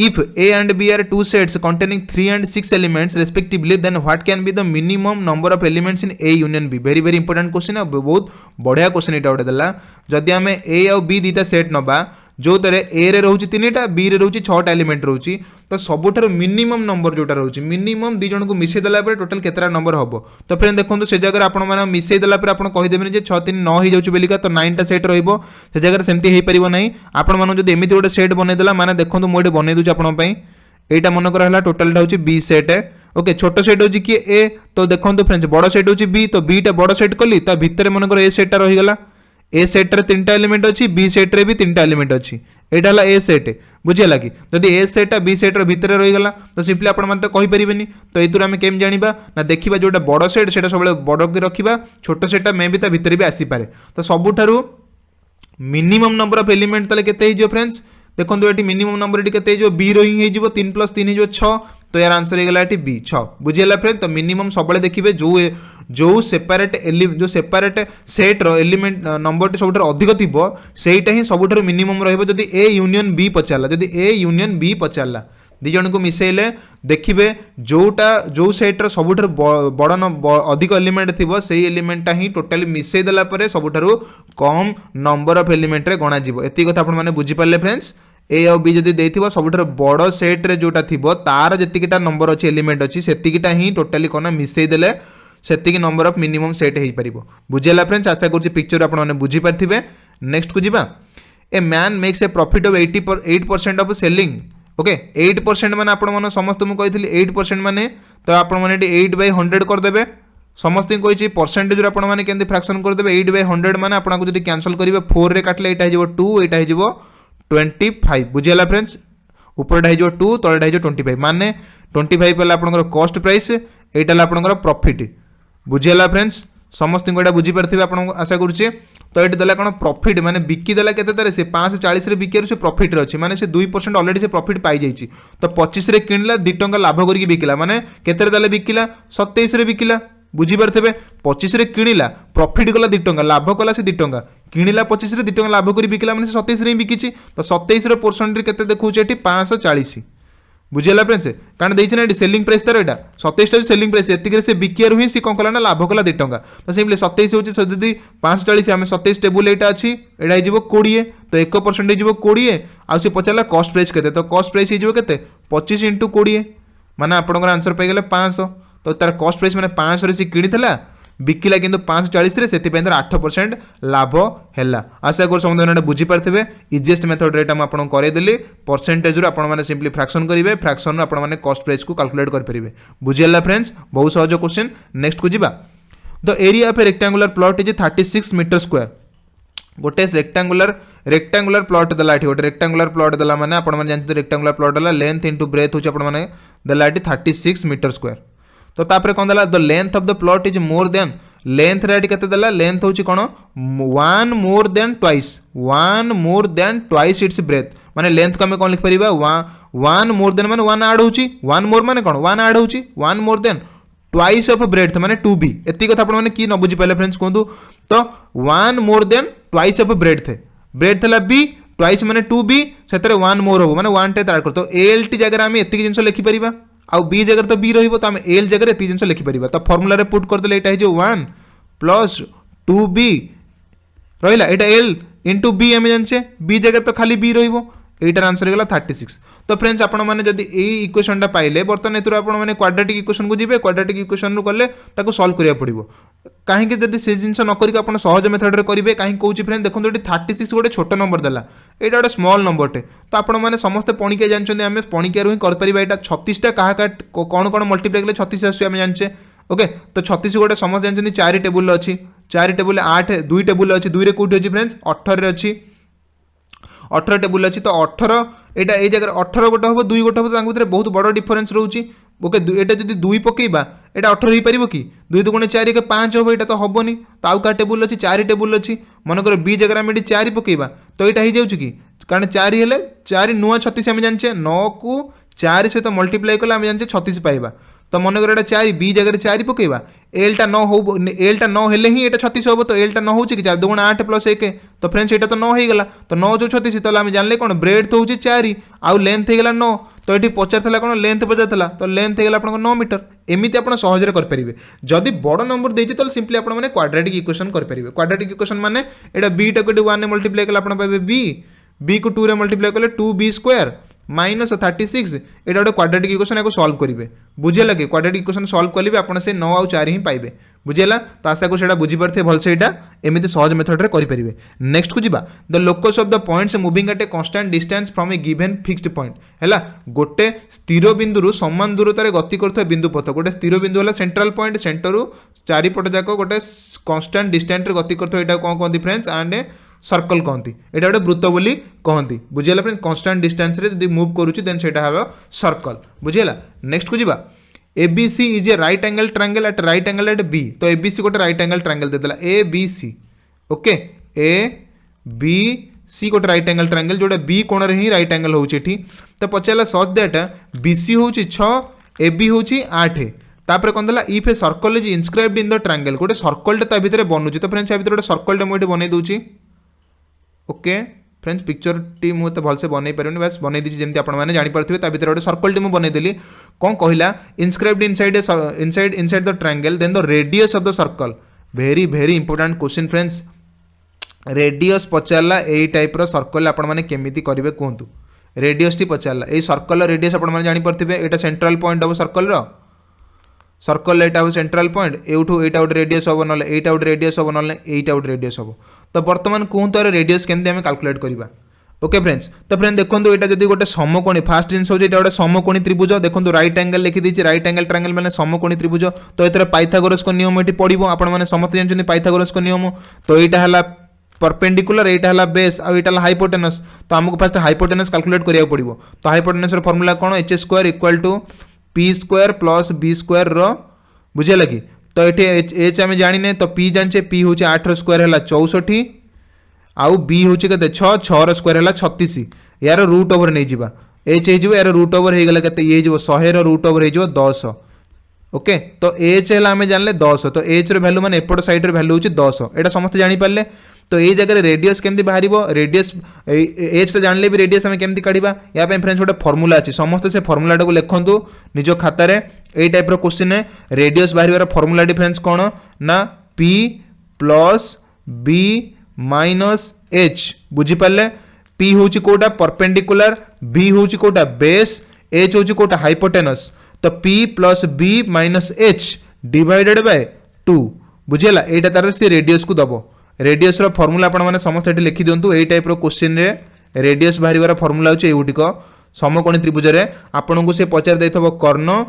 if A and B are two sets containing 3 and 6 elements respectively then what can be the minimum number of elements in A union B very very important question बहुत बढ़िया क्वेश्चन एटा ओडे दला जदी हमें A और B दीटा set नबा जो तरे A रे रहउची 3टा B रे रहउची 6टा एलिमेंट रहउची तो सबुठार मिनिमम नंबर जोटा रहउची मिनिमम दी जण को मिसे दला पर टोटल केतरा नंबर हबो तो फ्रेंड देखंतु से जगह आपण माने मिसे दला पर आपण कहि देबेनी जे 6 3 9 ही जाउची बेलिका तो 9टा सेट रहइबो से जगह सेमती हेइ परिबो नै आपण मानो जदी एमिति गोटे सेट बनै दला माने देखंतु मोडे बनै दुची आपण पई एटा मन कर हला टोटल टा होची B सेट ओके छोट सेट होची कि ए तो देखंतु फ्रेंड्स बड़ सेट होची बी तो बी टा बड़ सेट कली ता भितर मनकर ए सेट टा रही गला ए सेट रे तीनटा एलिमेंट अछि बी सेट रे भी तीनटा एलिमेंट अछि एटा हला ए सेट बुझिला कि जदि ए सेट टा बी सेट रे भितर रही गला तो सिंपली आपण माने तो कहि परिबेनी तो एतुर हम केम जानिबा ना देखिबा जोटा बड़ सेट सेटा सबले बड़ के रखिबा छोट सेट टा मे भी ता भितर भी आसी पारे तो सबुठारु मिनिमम नंबर ऑफ एलिमेंट तले केते हिजो फ्रेंड्स देखो ये मिनिमम नंबर ये केते जो बी रही हो 3 + 3 हो 6 तो यार आंसर हो गला बी 6 बुझिला फ्रेंड तो मिनिमम सब देखिए जो सेपरेट जो सेपरेट सेट रो एलिमेंट नंबर टी सब अधिक थिबो सेटा ही सबुठारु मिनिमम रहइबो जदी ए यूनियन बी पचारला जदी ए यूनियन बी पचारला दी जन को मिसेले देखिए जोटा जो सेट्र सबुठारु बड़ अधिक एलिमेंट थिबो सेही एलिमेंटा ही टोटाली मिसई देला परे सबुठारु कम नंबर ऑफ एलिमेंट रे गणा जीवो एति कथा आपण माने बुझी पारले फ्रेंड्स ए और बी जदी देथिबो सबुठारु बड़ सेट रे जोटा थिबो तार जतिकिटा नंबर अछि एलिमेंट अछि सेतिकिटा ही टोटाली कोना मिसई देले सेतिकी नंबर ऑफ मिनिमम सेट हेई परिबो बुझिला फ्रेंड्स आशा करछि पिक्चर आपण माने बुझी पारथिबे नेक्स्ट को जिबा a man makes a profit of 8% of selling okay 8% माने आपण मन समस्त मु कहितली 8% माने तो आपण माने 8/100 कर देबे समस्त कहि परसेंटेज रे आपण माने केंति फ्रैक्शन कर देबे 8/100 माने आपण को जदी कैंसिल करिवे 4 रे काटले एटा हिजो 2 एटा हिजो 25 बुझिला फ्रेंड्स ऊपर हिजो 2 तळडा हिजो 25 माने 25 पले आपण कॉस्ट प्राइस एटा आपण प्रॉफिट बुझिला फ्रेंड्स समस्त को बुझी पार्थिबे आपण आशा करूची तो ये देला कौन प्रॉफिट माने बिकी देला केते तारे से 540 रे बिकी से प्रॉफिट रे अछि माने से 2% ऑलरेडी से प्रॉफिट पाई जाईची तो 25 रे किनला 2 टंका लाभ करके बिकिला माने केते रे देला बिकिला 27 रे बिकिला बुझी पारथेबे 25 रे किनिला प्रॉफिट गला 2 टंका लाभ कला से 2 टंका किनिला 25 रे 2 टंका लाभ करी बिकिला माने से 27 रे बिकिची तो 27 रे परसेंट रे केते देखौचे एठी 540 बुझेला फ्रेंड्स कारण देइछ ना सेलिंग प्राइस तार एटा 27 टा सेलिंग प्राइस एतिके से बिकियर हुई सी कोन कला ना लाभ कला 2 टंका तो सिंपली 27 होची जदी 540 हम 27 टेबल एटा अछि एडा हिजबो 20 तो 1% हिजबो 20 आ से पचाला कॉस्ट प्राइस केते तो कॉस्ट प्राइस हिजबो केते 25 * 20 माने आपनकर आंसर पाइ गेले 500 तो तार कॉस्ट प्राइस माने 500 रे से किनिथला बिकिला किंतु 540 रे सेति 8% लाभ हैला आशा कर समझना बुझी पारथिबे इजीएस्ट मेथड रेट हम आपन करे देली परसेंटेज रो आपन माने सिंपली फ्रैक्शन करिवे फ्रैक्शन आपन माने कॉस्ट प्राइस को कैलकुलेट कर परिबे बुझियला फ्रेंड्स बहुत सहज क्वेश्चन नेक्स्ट को जिबा the area of a rectangular plot is 36 metre square गोटे रेक्टेंगुलर प्लॉट दला एठी गोटे रेक्टेंगुलर प्लॉट दला माने आपन माने जानते रेक्टेंगुलर प्लॉट दला लेंथ इनटू ब्रेथ होची आपन माने दला एठी 36 मीटर स्क्वायर तो तापर कोन दला the length of the plot is more than length rate केते दला लेंथ होची कोन 1 more than twice its breath माने लेंथ को हम कोन लिख परिबा 1 मोर देन माने 1 ऐड होची 1 मोर माने कोन 1 ऐड होची 1 more than twice of breadth माने 2b एति कथा आपण माने की न बुझी पाले फ्रेंड्स कोंदु तो 1 more than twice of breadth हला b ट्वाइस माने 2b सेतरे 1 मोर हो माने 1 टे ऐड कर तो lt जगह हम एति जिंस लिखि परिबा आउ बी जगह तो बी रहिबो तो हम एल जगह एति जिंस लिखि परिबा तो फार्मूला रे पुट कर देले एटा हे जो 1 + 2b रहिला एटा एल इनटू बी हम जानचे बी जगह तो खाली बी रहिबो एटार आंसर गेला 36 तो फ्रेंड्स आपण माने जदी ए इक्वेशन टा पाइले बर्तन एतुर आपण माने क्वाड्रेटिक इक्वेशन को जिबे क्वाड्रेटिक इक्वेशन नु करले ताको सॉल्व करिया पड़िबो काहे के जदी से जिंस न करिक आपण सहज मेथड रे करिवे काहे कहूची फ्रेंड देखो एटी 36 गोटे छोट नंबर देला एटा गोटे स्मॉल नंबर टे तो आपण माने समस्त पणिके जानचोंदी हमें पणिके रु ही कर परिबा एटा 36 टा काहा का कोन कोन मल्टीप्लाई करले 36 आसी हम जानचे ओके तो 36 गोटे समस्त जानचोंदी 4 टेबुल अछि 4 टेबुल 8 2 टेबुल अछि 2 रे कोठी अछि फ्रेंड्स 18 रे अछि 18 टेबुल अछि तो 18 एटा ए जगह 18 गोटे हो 2 गोटे हो तांग भितर बहुत बड़ डिफरेंस रहउची ओके एटा जदी 2 पकेइबा एटा 18 ही परिबो कि 2 * 2 4 के 5 हो एटा तो हबोनी ताउ का टेबुल अछि 4 टेबुल अछि मन कर बी जगह हम एटी 4 पकेइबा तो एटा ही जाउची कि कारण 4 हेले 4 नुआ 36 हम जानचे 9 को 4 से तो मल्टीप्लाई कला हम जानचे 36 पाइबा तो मन कर एटा 4 बी जगह 4 पकेइबा एल टा 9 हो एल टा 9 हेले ही एटा 36 होबो तो एल टा 9 होची कि 4 2 8 + 1 तो फ्रेंड्स एटा तो 9 हे गेला तो 9 जो 36 तो हम जानले कोन ब्रेथ तो होची 4 आउ लेंथ हे गेला 9 तो एटी पचार थला कोन लेंथ पचार थला तो लेंथ हे गेला आपन 9 मीटर एमिति आपन सहज रे कर परिबे जदी बड़ नंबर देछि तो सिंपली आपन माने क्वाड्रेटिक इक्वेशन कर परिबे क्वाड्रेटिक इक्वेशन माने एटा b टा को 1 ने मल्टीप्लाई कला आपन पाबे b को 2 रे मल्टीप्लाई कले 2b² माइनस 36 एटा गोटे क्वाड्रेटिक इक्वेशन को सॉल्व करेंगे बुझेगा कि क्वाड्रेटिक इक्वेशन सॉल्व कले आप 9 आउ 4 ही पाइबे बुझेगा तो आशा करूँ बुझीपारे भलसे यहाँ एमती सहज मेथड करेंगे नेक्स्ट को जीवा the locus of the points moving at a constant distance from A given fixed point है गोटे स्थिर बिंदु सामान दूरतार गति कर बिंदु पथ गोटे स्थिर बिंदु है सेंट्रल पॉइंट सेंटर चारिपट जाक गोटे कांस्टेंट डिस्टेंस गति कर कौन कहते फ्रेंड्स एंड सर्कल कहती यहाँ गोटे वृत्त बोली कहती बुझेगा फ्रेंड कांस्टेंट डिस्टेंस रे जब मूव करुच्ची देन से सर्कल बुझेगा नेक्स्ट को जीवा ABC is a right angle triangle at right angle at B तो ABC गोटे राइट एंगल ट्रायंगल देदेला ABC ओके ABC गोटे राइट एंगल ट्रायंगल जोटा B कोण रे ही राइट एंगल होउची एठी तो पचाला सच दैट BC होउची 6 AB होउची 8 तापर कोन देला if a circle is inscribed in the triangle गोटे सर्कल ता भितर बनउची तो फ्रेंड्स या भितर गोटे सर्कल टा मोटे बनै दोउची ओके फ्रेंड्स पिक्चर टी मुझे भलसे बनई पारे बस बनई दी जमी आपने जानीपे भर गोटे सर्कल टी मुझे बनईदेली कौन कहला inscribed inside inside the triangle then the radius of the circle very very important question friends radius पचारा यही टाइप सर्कल आपने केमी करेंगे कहतु रेडियस टी पचारा ये सर्कल रेडियस आपने जानीपे यहाँ सेंट्रल पॉइंट हम सर्कल सर्कल यहाँ हम सेंट्रल पॉइंट एठू यहाँ गोटे रेडियस हम ना यहाँ गोटे रेडियस हम ना यहाँ गोटे रेडियस हम तो बर्तमान कहतु यार रेडियस केमती आम कैलकुलेट करवा ओके फ्रेंड्स तो फ्रेंड देखो यहाँ जब गोटे समकोणी फास्ट जिन हूँ गोटे समकोणी त्रिभुज देखो राइट एंगल लिखी राइट एंगल ट्रायंगल मैंने समकोणी त्रिभुज तो ये पाइथागोरस को नियम ये पड़ो आपने समस्त जानते पाइथागोरस को नियम तो यहाँ है परपेंडिकुलर यहाँ है बेस आउ यहाँ हाइपोटेनस तो आमको फास्ट हाइपोटेनस कैलकुलेट करा पड़ो तो हाइपोटेनस फर्मूला कौन h square equal to p square plus b square बुझे लगी तो ये एच आम जाने तो p जाने p हूँ 8 स्क्वायर है 64 आउ b हूँ के 6 स्क्वायर है 36 यार रूट ओवर नहीं जावा एच हो यार रूट ओवर हो गला के ये 100 रूट ओवर हो 10 ओके तो एच है आम जानले 10 तो एच रैल्यू मैंने एपट सैड्रे भैल्यू हूँ 10 यहाँ समस्त जानीपारे तो ये जगह रेडियस केमती बाहर रेडियस एच तो जानले भी रेडियस आम केमती काढ़ा या फ्रेंड्स गोटे फर्मूला अच्छी समस्त से फर्मूला को लिखु निज खातार यही टाइप क्वेश्चन है रेडियस बाहर फर्मूला डिफरेंस कौन ना P plus B minus H बुझीपारे P हूँ कोटा परपेंडिकुलर B हूँ कोटा बेस H हूँ कोटा हाइपोटेनस तो P plus B minus H divided by 2 बुझेगा यहाँ तार सी रेडियस को दब रेडियस फर्मूला आपने समस्त ये लिखि दिंतु यही टाइप क्वेश्चन रे रेडियस बाहर फर्मूला होची एगुटिक समकोणी त्रिभुज रे आपन को से पचार देथबो कर्ण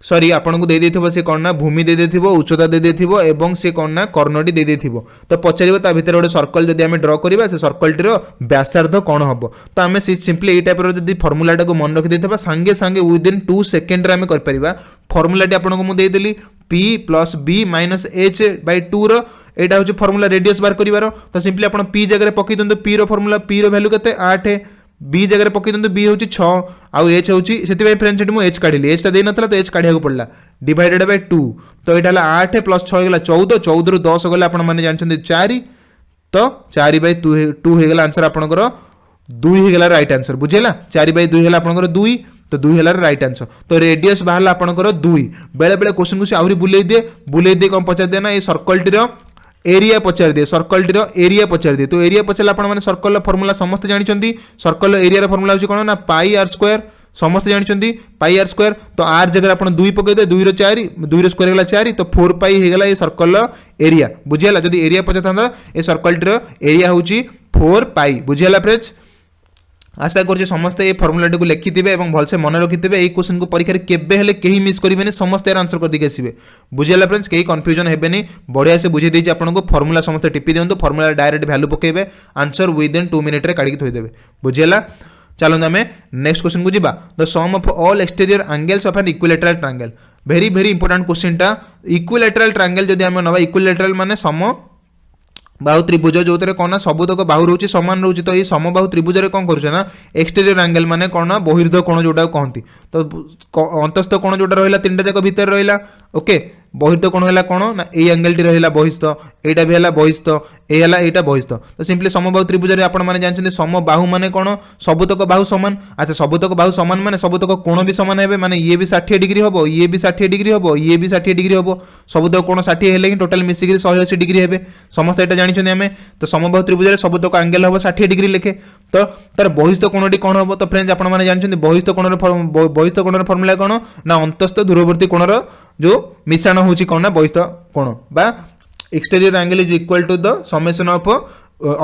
सॉरी आपन को दे देथिबो से कर्ण भूमि दे देथिबो उच्चता दे देथिबो एवं से कर्ण कर्णटी दे देथिबो तो पचारिबो ता भितर गोटे सर्कल जदि आमे ड्रा करिबा से सर्कल टिरो व्यासार्ध कोन हबो तो आमे सिंपली एई टाइप रो जदि फॉर्मूला टा को मन रखि देथबा संगे संगे विदिन 2 सेकंड रे आमे कर परिबा फॉर्मूला टी आपन को मु दे देली P plus B minus H by 2 रो एटा होची फॉर्मूला रेडियस बार करिवारो तो सिंपली आपण P जगह पकि दंतु P रो फॉर्मूला P रो वैल्यू केते 8 B जगह पकि दंतु B होची 6 आउ H होची सेति बाय फ्रेंड्स एटी मु H काढिली H ता दे नथला तो H काढिया को पड़ला डिवाइडेड बाय 2 तो एटा हला 8 प्लस 6 गला 14 14 रु 10 गला आपण माने जानछन 4 तो 4 बाय 2 हे गला आंसर आपनकर 2 हे गला राइट आंसर बुझेला 4 बाय 2 हेला आपनकर 2 तो 2 हेला राइट आंसर तो रेडियस बाहरला आपनकर 2 बेले बेले क्वेश्चन को आउरी बुले दे कम पचार देना ये सर्कल टिरो एरिया पचार दिए सर्कल टीर एरिया पचार दिए तो एरिया पचारे आपने सर्कल फर्मूला समस्त जानते सर्कल एरिया फर्मूला हूँ कौन ना पाई आर स्क्वायर समस्त जानते पाई आर स्क्वायर तो आर जगह आप 2 पकईदे 2 रो 4 2 रो स्क्वायर 4 तो 4 पाई होगा ये सर्कल एरिया बुझीगला जब एरिया पचार था ये सर्कल टीर एरिया हूँ 4 पाई बुझीगला फ्रेंड्स आशा कर समस्त ये फर्मूला को लिखिथे और भलसे मन रखिथे ये क्वेश्चन को परीक्षा केबे हेले केही मिस करेंगे समस्त यार आंसर करके आसवे बुझेगा फ्रेंड्स कहीं कन्फ्यूजन हेबेनी बढ़िया से बुझे देती आपको फर्मूला समस्त टिपी दिंतु फर्मूला डायरेक्ट वैल्यू पकेबे आंसर विदिन 2 मिनिट रे काढ़ी थोदेबे बुझेगा चलो आम नेक्स्ट क्वेश्चन को जीवा the sum of all exterior angles of an equilateral triangle very very important question टा इक्विलैटरल ट्रायंगल जदि आम नवा इक्विलैटरल माने सम बाहु त्रिभुज जो कौन सबुतक बाहु रोचे सामान रोचे तो ये समबाहु त्रिभुज कौन करा एक्सटीरियर एंगल माने कौन बहिर्ध कोण जोटा कहती तो अंतस्थ कोण जोटा रहा 3टा जाक भितर रहा ओके बहिर्ध कोण है कौन ना ये एंगल टी रहा बहिस्थ यहाँ भी है बहिस्थ ए हला एटा बहिस्थ तो सिंपली समबाहु त्रिभुज रे आपण माने जानछन समबाहु माने कोन सबुतक बाहु समान अच्छा सबुतक बाहु समान माने सबुतक कोण भी समान हेबे माने ये भी 60 डिग्री हबो ये भी 60 डिग्री हबो ये भी 60 डिग्री हबो सबुतक कोण 60 हेले कि टोटल मिसी कि 180 डिग्री हेबे समस्त एटा जानिछन हमें तो समबाहु त्रिभुज रे सबुतक एंगल हबो 60 डिग्री लेखे तो तार बहिस्थ कोणटी कोन हबो तो फ्रेंड्स आपण माने जानछन बहिस्थ कोणर फार्मूला कोन ना अंतस्थ दूरवर्ती कोणर जो मिश्रण होची कोन ना बहिस्थ कोण बा exterior angle is equal to the summation of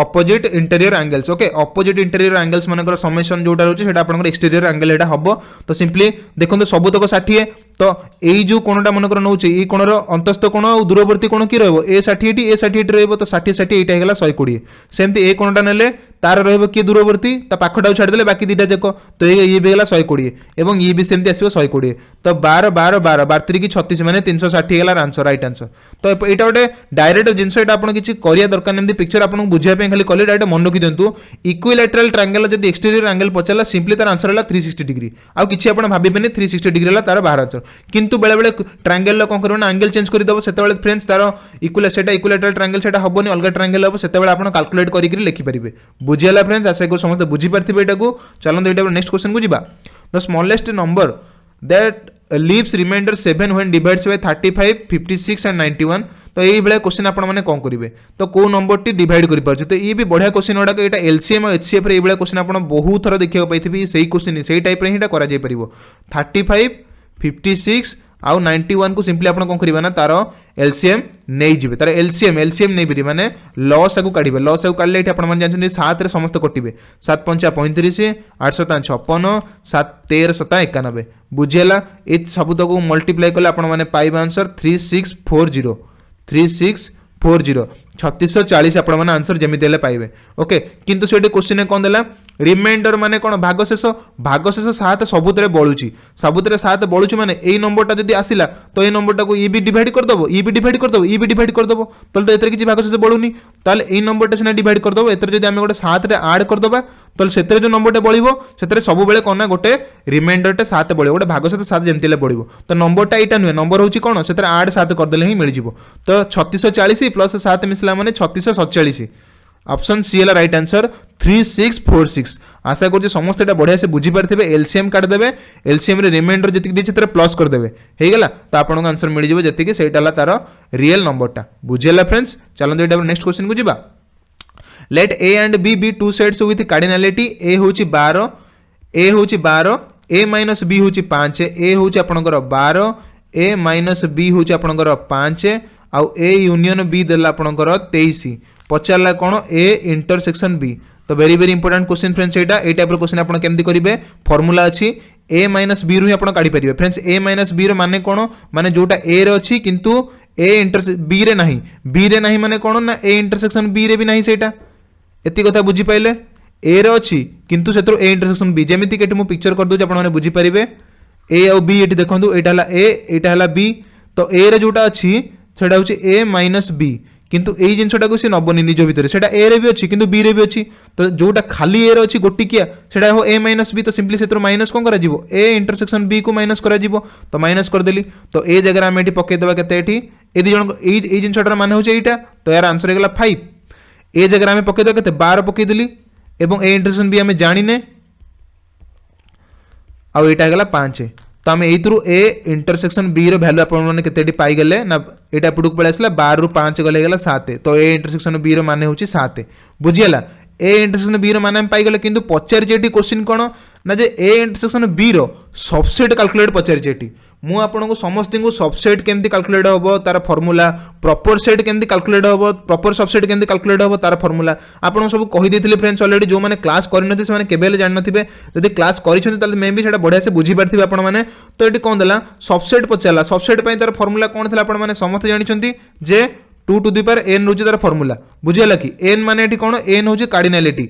opposite interior angles okay opposite interior angles मानकर summation जोटा रहउची सेटा आपनकर exterior angle एटा हबो तो सिंपली देखंतु सबुतक 60 तो एई जो कोणटा मानकर नउची ई कोणर अंतस्थ कोण और दूरवर्ती कोण की रहबो ए 60 ए 60 रहबो तो 60 60 एटा हेगला 120 सेमती ए कोणटा नेले तार रहबो की दूरवर्ती ता पाखटा छाड़ देले बाकी दिटा जको तो ये भी हेगला 120 एवं ये भी सेमती आसीबो 120 तो 12 12 12 12 की 36 माने 360 हेगला आंसर राइट आंसर तो एटा गोटे डायरेक्ट जिंस एटा आपण किछि करिया दरकार नेमती पिक्चर आपण बुझिया पे खाली कले डायरेक्ट मन रखि दियंतु इक्विलैटरल ट्रायंगल जदी एक्सटीरियर एंगल पचला सिंपली तार आंसर हला 360 डिग्री आ किछि आपण भाबिबेनी 360 डिग्री हला तार बाहर आंसर किंतु बेले बेले ट्रायंगल लो कोन करबो ना एंगल चेंज करि दबो सेते बेले फ्रेंड्स तार इक्विलैटरल ट्रायंगल सेटा हबोनी अलगा ट्रायंगल हबो सेते बेले आपण कैलकुलेट करि करि लिखि परिबे बुझियला फ्रेंड्स आशा को समस्त बुझी पारथिबे एटा को चलन एटा नेक्स्ट क्वेश्चन को जिबा the smallest number that leaves remainder 7 when divides by 35 56 and 91 तो यही बेले क्वेश्चन आपण माने कोन करिवे तो को नंबर टी डिवाइड करि परछ तो ये भी बढ़िया क्वेश्चन ओडा एटा एलसीएम और एचसीएफ रे ए बेले क्वेश्चन आपण बहुत थरा देखियो पाइथिबी सेही क्वेश्चन सेही टाइप रे हिटा करा जाय परिबो 35 56 आउ 91 को सिंपली आपण कोन करिबा ना तार एलसीएम नै जिवे तार एलसीएम नै बिरि माने लॉस को काढिबे लॉस को काढले एठी आपण माने जानछन 7 रे समस्त कटिबे 7 5 35 8 7 56 7 13 7 91 बुझियला ए सबुत को मल्टीप्लाई करले आपण माने पाइबा आंसर 3640 3640 आपण माने आंसर जेमि देले पाइबे ओके किंतु सेठी क्वेश्चन कोन देला रिमाइंडर माने कोन भागशेष 7 सबुतरे बळुची सबुतरे 7 बळुची माने एई नंबरटा जदी आसिला तो ए नंबरटा को ई भी डिवाइड कर दबो ई भी डिवाइड कर दबो ई भी डिवाइड कर दबो तले तो एतरे किछि भागशेष बळुनी ताले एई नंबरटा सिना डिवाइड कर दबो एतरे जदी हम गोटे 7 रे ऐड कर दबा तो सेतरे जो नंबरटा बळिबो सेतरे सब बेले कोन ना गोटे रिमाइंडरटा 7 बळिबो गोटे भागशेष 7 जेमतिले बळिबो तो नंबरटा एटा नुय नंबर होची कोन सेतरे ऐड 7 कर देले ही मिल जिवो तो 3640 प्लस 7 मिसला माने 3647 ऑप्शन सी है राइट आंसर 3646 आशा कर समस्त एटा बढ़िया से बुझी पारथिबे एलसीएम काट देबे एलसीएम रे रिमाइंडर जति दिछि तरे प्लस कर देबे हे गेला तो आपन आंसर मिल जिवो जति कि सेटा ला तार रियल नंबरटा बुझियला फ्रेंड्स चलन एटा नेक्स्ट क्वेश्चन को जिबा let A and B be two sides with cardinality A होची 12 ए होची 12 ए माइनस बी होची 5 ए होची आपनकर 12 ए माइनस बी होची आपनकर 5 आउ ए यूनियन बी देला आपनकर 23 पचारला कोन ए इंटरसेक्शन बी तो very very important question friends एटा ए टाइप रो क्वेश्चन आपण केमति करिवे फार्मूला अछि ए माइनस बी रु आपण काढी परिबे फ्रेंड्स ए माइनस बी रो माने कोन माने जोटा ए रे अछि किंतु ए बी रे नाही माने कोन ना ए इंटरसेक्शन बी रे भी नाही सेटा एति कथा बुझी पाइले ए रे अछि किंतु सेतरो ए इंटरसेक्शन बी जेमिति केट मु पिक्चर कर दउ आपण माने बुझी परिबे ए और बी एटी देखंतु एटा हला ए एटा हला बी तो ए रे जोटा अछि सेटा होछि ए माइनस बी किंतु एई जिंसटा को से नबनी निज भितर सेटा ए रे भी अछि किंतु बी रे भी अछि तो जोटा खाली ए रे अछि गोटी किया सेटा हो ए माइनस बी तो सिंपली सेतर माइनस कोन करा जिवो ए इंटरसेक्शन बी को माइनस करा जिवो तो माइनस कर देली तो ए जगह हम एठी पके देबा केते एठी एदी जण एई जिंसटार माने होछि एटा तो यार आंसर हेगला 5 ए जगह हम पके देबा केते 12 पके देली एवं ए इंटरसेक्शन बी हम जानिने आ एटा हेगला 5 तो आम यू ए इंटरसेक्शन बी रो वैल्यू आपने केते पाई गले ना एटा पुडुक पळे आसला 12 रु 5 गले गला 7 तो ए इंटरसेक्शन बी रो माने होची 7 बुझियला ए इंटरसेक्शन बी रो माने हम पाई गले किंतु पचारि जेटी क्वेश्चन कोन ना जे ए इंटरसेक्शन बी रो सबसेट कैलकुलेट पचारि जेटी मु आपनको समस्त को सबसेट केमती कैलकुलेट होबो तार फार्मूला प्रॉपर सेट केमती कैलकुलेट होबो प्रॉपर सबसेट केमती कैलकुलेट होबो तार फार्मूला आपन सब कहि देथिले फ्रेंड्स ऑलरेडी जो माने क्लास करि नथि से माने केबेले जान नथिबे जदि क्लास करिछन ताले मे भी सेटा बढ़िया से बुझी पारथिबे आपन माने तो एटी कोन देला सबसेट पचाला सबसेट पई तार फार्मूला कोन थिला आपन माने समस्त जानि छथि जे 2 टू द पावर n रोज तार फार्मूला बुझियला कि n माने एठी कोन n होची कार्डिनलिटी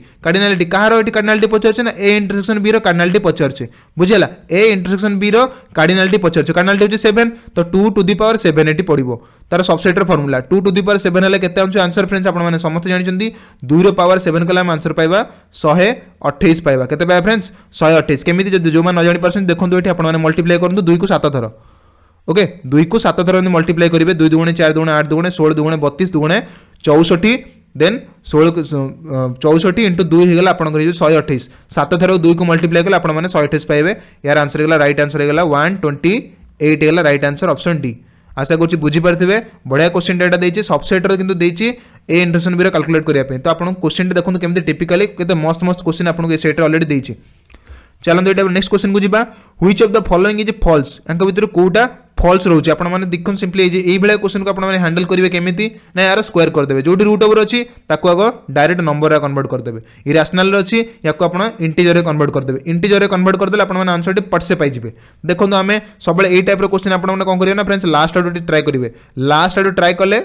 कहार एठी कार्डिनलिटी पचरछ ना a इंटरसेक्शन b रो कार्डिनलिटी पचरछ बुझियला a इंटरसेक्शन b रो कार्डिनलिटी पचरछ कार्डिनलिटी होची 7 तो 2 टू द पावर 7 एठी पडिबो तार सबसेट रो फार्मूला 2 टू द पावर 7 हले केते आंसर आंसर फ्रेंड्स आपन माने समस्त जानि छथि 2 रो पावर 7 कला हम आंसर पाइबा 128 पाइबा केते पाइबा फ्रेंड्स 128 केमिति जो मान न जानि परछन देखंतु एठी आपन माने मल्टीप्लाई करंतु 2 को 7 थर ओके 2 को 7 थर मल्टीप्लाई करेंगे 2 दुगुणे 4 दुगुणे 8 दुगुणे 16 दुगुणे 32 दुगुणे 64 देन 64 इंटू 2 होगा आपंकर 128 7 थर 2 को मल्टीप्लाई कले आप 128 पाइबे यार आंसर होगा राइट आंसर होगा 128 होगा राइट आंसर ऑप्शन डी। आशा करुँच बुझीपारे बढ़िया क्वेश्चन एटा देछि सबसेटर किंतु देछि ए इंटरसेप्शन बी कैलकुलेट करने तो आप क्वेश्चन देखो केमती टिपिकली केते मस्त मस्त क्वेश्चन आपको ए सेट ऑलरेडी देछि। चलते ये नेक्स्ट क्वेश्चन को जीवा which of the following is false यहाँ भर कौटा फॉल्स रोचे आपने देखो सिंपली यही भाया क्वेश्चन को आपने हैंडल करेंगे केमी ना यार स्क्वायर करदे जो रूट ओवर अच्छी आग डायरेक्ट नंबर कन्वर्ट करदे इरेशनल अच्छी या इंटीजर कन्वर्ट करदे इंटीजर कन्वर्ट करदे आपने आंसर पट से पाइबे। देखो आम सब ये टाइप क्वेश्चन आपने कौन करेंगे ना फ्रेंड्स लास्ट आड़ ट्राए करेंगे लास्ट आड़ ट्राए कले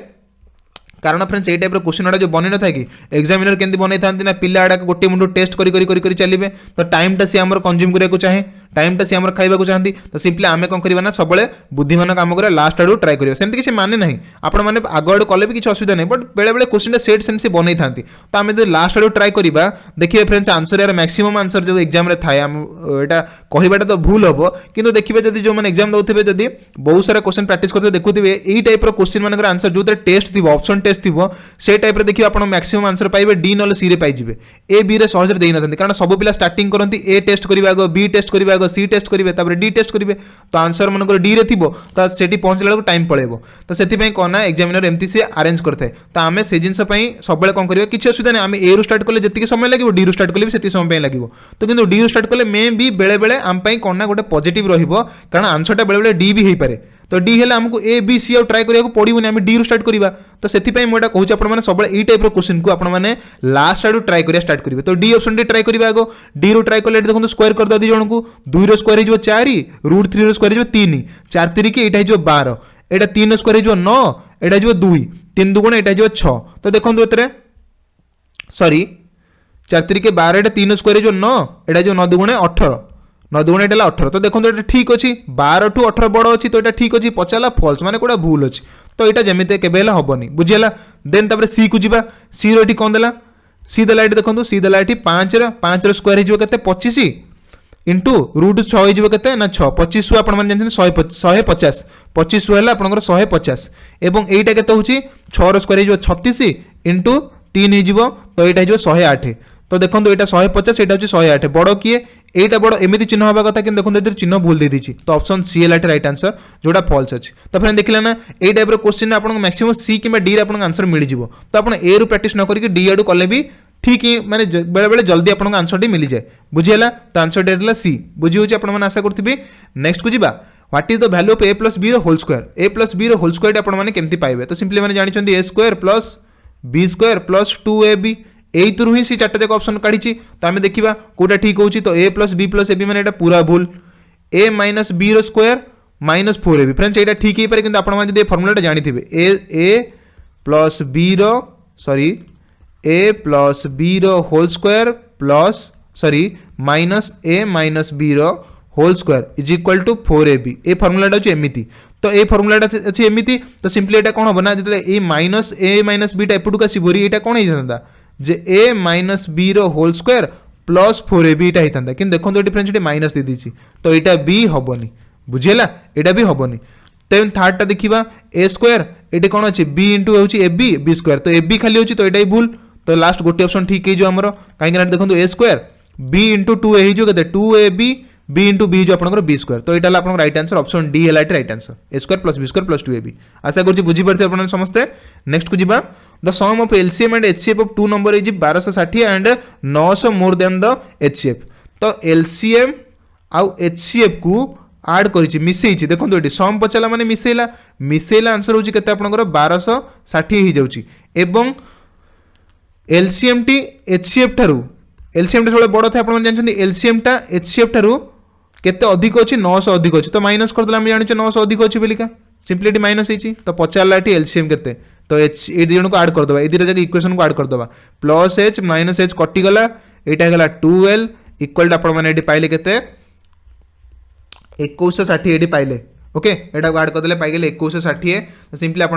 कारण फ्रेंड्स ये टाइप क्वेश्चन गुड़ा जो बन न था कि एग्जामिनर केमती बनई था ना पिला गुड़ा गोटे मुंडू टेस्ट कर चलिए तो टाइम सी आम कंज्यूम करने को चाहे टाइम सी आम खाइबा चाहती तो सिंपली आम कौन करवा ना सब बुद्धिमान काम करें लास्ट आड़ ट्राए करेंगे सेमती किसी माने ना आपण मैंने आग आड़ कले भी किसी असुविधा नहीं बट बेले बेले क्वेश्चन सेट सेमती बनई था तो आम जो लास्ट आड़ ट्राए करवा देखिए फ्रेंड्स आंसर यार मैक्सिमम आंसर जो एग्जाम थाए यहाँ कहवाटा तो भूल हम कि देखिए जब जो मैंने एग्जाम दौथे जब बहुत सारा क्वेश्चन प्रैक्टिस करते देखुए यही टाइप क्वेश्चन मान आंसर जो टेस्ट थी ऑप्शन टेस्ट थी से टाइप देखिए आप मैक्सिमम आंसर पाइबे डी ना सी पाइबे ए बी रे सहज दे ना कारण सब पिला स्टार्टिंग करती ए टेस्ट करवा बी टेस्ट करवा सी टेस्ट करेंगे डी टेस्ट करेंगे तो आंसर मन डी रे थी तो से पहुँचला टाइम पड़ेगा तो से कौन ना एग्जामिनर एमती से अरेंज करते तो आम से जिन सब कौन करेंगे किसी असुविधा नहीं आम ए रु स्टार्ट कले जी समय लगे डी रु स्टार्ट कले भी समय लगे तो किंतु डी रु स्टार्ट कले मे भी बेले बेले आम कौन ना गोटे पॉजिटिव रहिबो कारण आंसरटा बेले बेले डी भी हो पारे तो डी हेल्ला आमको ए बी सी ट्राए करा पड़ोनी आम डी रु स्टार्ट करवा तो से मुझे कहूँ आपने सब यही टाइप क्वेश्चन को आपने लास्ट आड़ ट्राए करा स्टार्ट करेंगे तो डी ऑप्शन ट्राए करा आग डी रु ट्राए कले देखो स्क्वायर कर दी जन को 2 स्क्वायर हो 4 रूट 3 स्क्वायर हो 3 4 3 की यहाँ 12 यहाँ 3 स्क्वायर हो 9 यहाँ हो 2 3 2 गुण यहाँ हो 6 तो देखो ये सॉरी 4 3 के 12 यहाँ 3 स्क्वायर हो 9 यहाँ हो 9 2 गुण 18 9 2 गुण 18 तो देखो ये ठीक अच्छी 12 टू 18 बड़ अच्छी तो यहाँ ठीक अच्छी पचारा फॉल्स माने कोड़ा भूल अच्छी तो यहाँ जमी केवे हेनी बुझीगला देन तापर सी को जीवा सी रो कौन देला सी देला ये देखो सी देला ये 5 स्क्वायर हो 25 इंटू रूट 6 हो ना 6 25 आप जानते 150 25 है आप 150 एवं यहीटा के हूँ 6 स्क्वायर हो 36 इंटू 3 हो तो यहाँ हो 108 तो देखो यहाँ 150 यहाँ हूँ 108 बड़ किए एटा बड़ एमती चिन्ह हवा कथा कि देखो ये चिन्ह भूल दे दी तो ऑप्शन सी है राइट आंसर जोड़ा फॉल्स अच्छी तो फ्रेंड देखला ना ये टाइप क्वेश्चन आपको मैक्सिमम सी कि डी रे आपको आंसर मिल जाए तो आप ए रु प्रैक्टिस न करके डी आड़ कले भी ठीक ही माने बेले बेले जल्दी आपको आंसर टी मिल जाए बुझीगला तो आंसर टी है सी बुझी होची आपन आशा करथिबे। नेक्स्ट को जीवा what is the value of A plus B whole square A plus B whole square आपन माने केमती पाइबे तो सिंपली माने जानि A square plus B square plus 2ab यही थ्रू ही सी चार्टा जाक ऑप्शन काढ़ी तो आम देखा कौटा ठीक होची तो ए प्लस बी माने एटा पूरा भूल ए माइनस बी रो स्क्वायर माइनस 4ab फ्रेंड्स यहाँ ठीक ही पारे किंतु आपण जो फर्मुलाटा जानिथिबे ए प्लस बी रो सॉरी ए प्लस बी रो whole square plus sorry minus A minus B रो whole square is equal to 4ab ए फर्मुलाटा अच्छी एमती तो ये फर्मुलाटा अच्छी एमती तो सिंपली यहाँ कौन हम ना जो ए माइनस बीटा एपटू आसो यहाँ कौन होता जे ए माइनस बी रो होल स्क्वायर प्लस 4ab यहाँ होता कि देखो ये फ्रेंड्स ये माइनस दे दी तो यहाँ बी हेनी बुझीगला यहाँ भी हेनी देन थर्डटा देखा ए स्क्वायर ये कौन अच्छे बी इंटू हूँ ए बी स्क्वायर तो ए बी खाली होची तो यहाँ भूल तो लास्ट गोटे ऑप्शन ठीक है कहीं देखो ए स्क्वायर बी इंटू 2a हो 2ab बी इंटू बी जो आपंकर बी स्क्वायर तो यहाँ आप राइट आंसर ऑप्शन डी है right answer A square plus B square plus 2ab आशा करुँच बुझीपारे आप समस्ते। नेक्स्ट को जीवा the sum of LCM and HCF of two number is 1260 and 900 more than the HCF तो एलसीएम आउ एचसीएफ को आड कर मिसई देखो ये सम पचारा माने मिसेला आंसर हूँ के 1260 हो जाऊँगी एवं एलसीएम टी एचसीएफ ठारू एलसीएम टा सब बड़ था आप जानते एलसीएम टा एचसीएफ ठारू केते अधिक अच्छी 900 अधिक अच्छी तो माइनस करदे आम जाने 900 अधिक अच्छी बोलिका सिंपली माइनस होती तो पचारा एलसीएम केते तो एच ये दी जन को आड करदे ये दुटा इक्वेशन को आड करदे प्लस एच माइनस एच कटिगला यहाँ गला 2l इक्वल आप पाइले के 2160 ये पाइले ओके यहाँ आड करदे पाइले 2160 तो सिंपली आप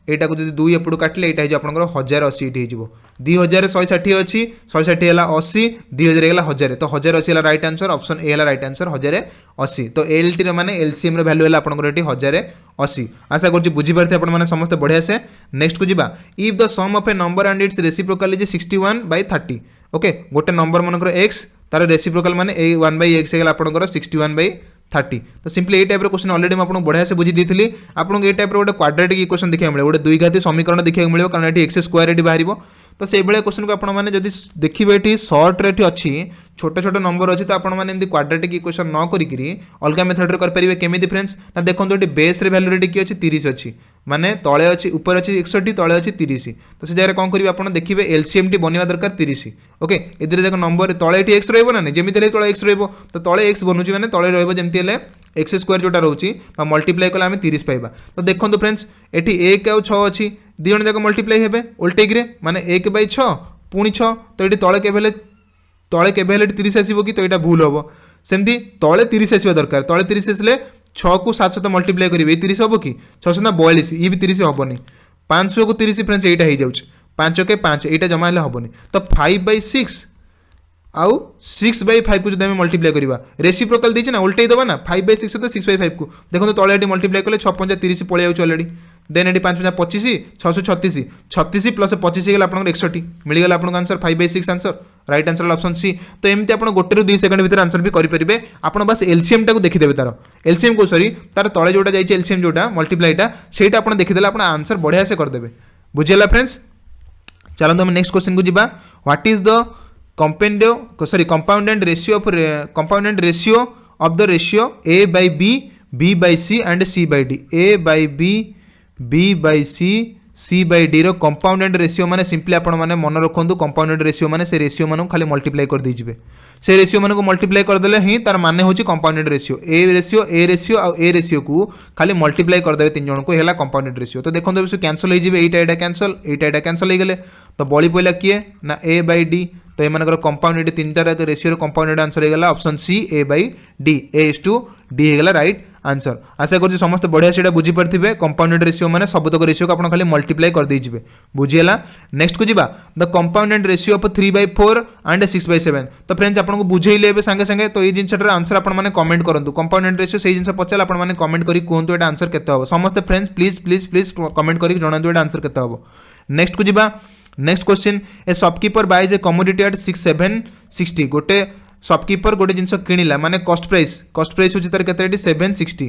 यहाँ को जो 2 एपटू काटिले यहाँ आप 1080 ये 2160 अच्छी 160 है 80 2000 है 1000 तो 1080 है राइट आंसर ऑप्शन ए है राइट आंसर 1080 तो एलटी माने एलसीएम रो वैल्यू है आपनकर एटी 1080 आशा करछि बुझी परथे आपण माने समस्त बढ़िया से नेक्स्ट को जिबा if the sum of a number and its reciprocal is 61/30 okay गोटे नंबर मनकर x तार रेसिप्रोकल माने ए 1/x है आपनकर 61/30 तो सिंपली ये टाइप क्वेश्चन ऑलरेडी मैं आपको बढ़िया से बुझी दी आपको ये टाइप गोटे क्वाड्रेटिक इक्वेशन देखा मिले गोटे द्विघाती समीकरण देखा मिले कारण ये एक्स स्क्वायर ये बाहर तो से भाया क्वेश्चन को आपने जब देखिए ये सर्ट रे अच्छी छोट छोट नंबर अच्छी तो आपने क्वाड्रेटिक इक्वेशन न करी अलग मेथड करेंगे केमी फ्रेंड्स ना देखो ये बेस वैल्यू टी अच्छी 30 अच्छी माने तले अच्छी ऊपर अच्छी 61 तले अच्छी 30 तो से जगह कौन करेंगे आप देखिए एलसीएम टी बनवा दरकार 30 ओके इधर जाक नंबर तले एक्स रहा जमी तले एक्स तो तले एक्स बनूची मैंने तले रमी एक्स स्क्वायर जोटा रोचे मल्टीप्लाई कले आम 30 पाइबा तो देखो फ्रेंड्स ये 1 और 6 अच्छी दी जन जाक मल्टीप्लाई हे उल्टेक माने 1/6 पुणी 6 तो ये तले के 30 आसो कि तो यहाँ भूल हम सेमती तले 30 आसवा दरकार तले 30 आसले 6 को 7 सहित मल्टीप्लाई करेंगे 30 हम कि 642 ये भी 30 हेनी 500 को 30 फ्रेंड्स यहाँ हो 5 के 5 यहाँ जमा हेनी तो 5/6 आउ 6/5 को जो मल्टीप्लाई करवा रेसिप्रोकल देना उल्टे दबा ना 5/6 तो 6/5 को देखो तले ये मल्टीप्लाई कले 6 5 30 पलि जाऊँ अलरेडी देन ये 5 5 25 636 36 प्लस 25 हो गला 61 मिलगला आपको answer 5/6 answer right answer option C तो एमती आप गोटे रू 2 सेकंड भीतर आंसर भी करेंगे आप बस एलसीएम टा को देखीदेवे तार एलसीएम को सॉरी तार तले जोटा जाइए एलसीएम जोटा मल्टीप्लाईटा से आप देखीदे आप आंसर बढ़िया से करदे बुझीगला फ्रेंड्स चलो हम नेक्स्ट क्वेश्चन को जीवा what is the compounded ratio of the ratio A/B B/C and C/D A/B B/C C/D रो कंपाउंडेड रेशियो माने सिंपली आपण माने मन रखंतु कंपाउंडेड रेशियो माने से रेशियो माने खाली मल्टीप्लाई कर दी जिवे से रेशियो माने को मल्टीप्लाई कर देले ही तार माने होची कंपाउंडेड रेशियो A रेशियो को खाली मल्टीप्लाई कर देबे तीन जण को हेला कंपाउंडेड रेशियो तो देखंतु एबे कैंसिल हो जिवे एटा कैंसिल हो गले तो बळी पइला किए ना A/D तो ये कंपाउंडेड तीन टार रेशियो कंपाउंडेड आंसर होगा ऑप्शन सी A/D A/D होगा राइट आंसर आशा कर समस्त बढ़िया से बुझी पारे कंपाउंडेड रेशियो माने सबतक रेशियो को आप खाली मल्टीप्लाई कर दीजिए बुझीगला नेक्स्ट को जीवा the compounded ratio of 3/4 and 6/7 तो फ्रेंड्स आपको बुझेले संगे संगे तो ये जिनटार आंसर आपने कमेंट करूँ कंपाउंडेड रेशियो से जिन पचारे आपने कमेंट कर कहतु ये आंसर केते हम समस्त friends please please please comment कर जनातु आंसर केते हम नेक्स्ट को जीवा next question a shopkeeper buys a commodity at 6760 गोटे शॉपकीपर गोटे जिनस किणिला माने कॉस्ट प्राइस होची तार केते 760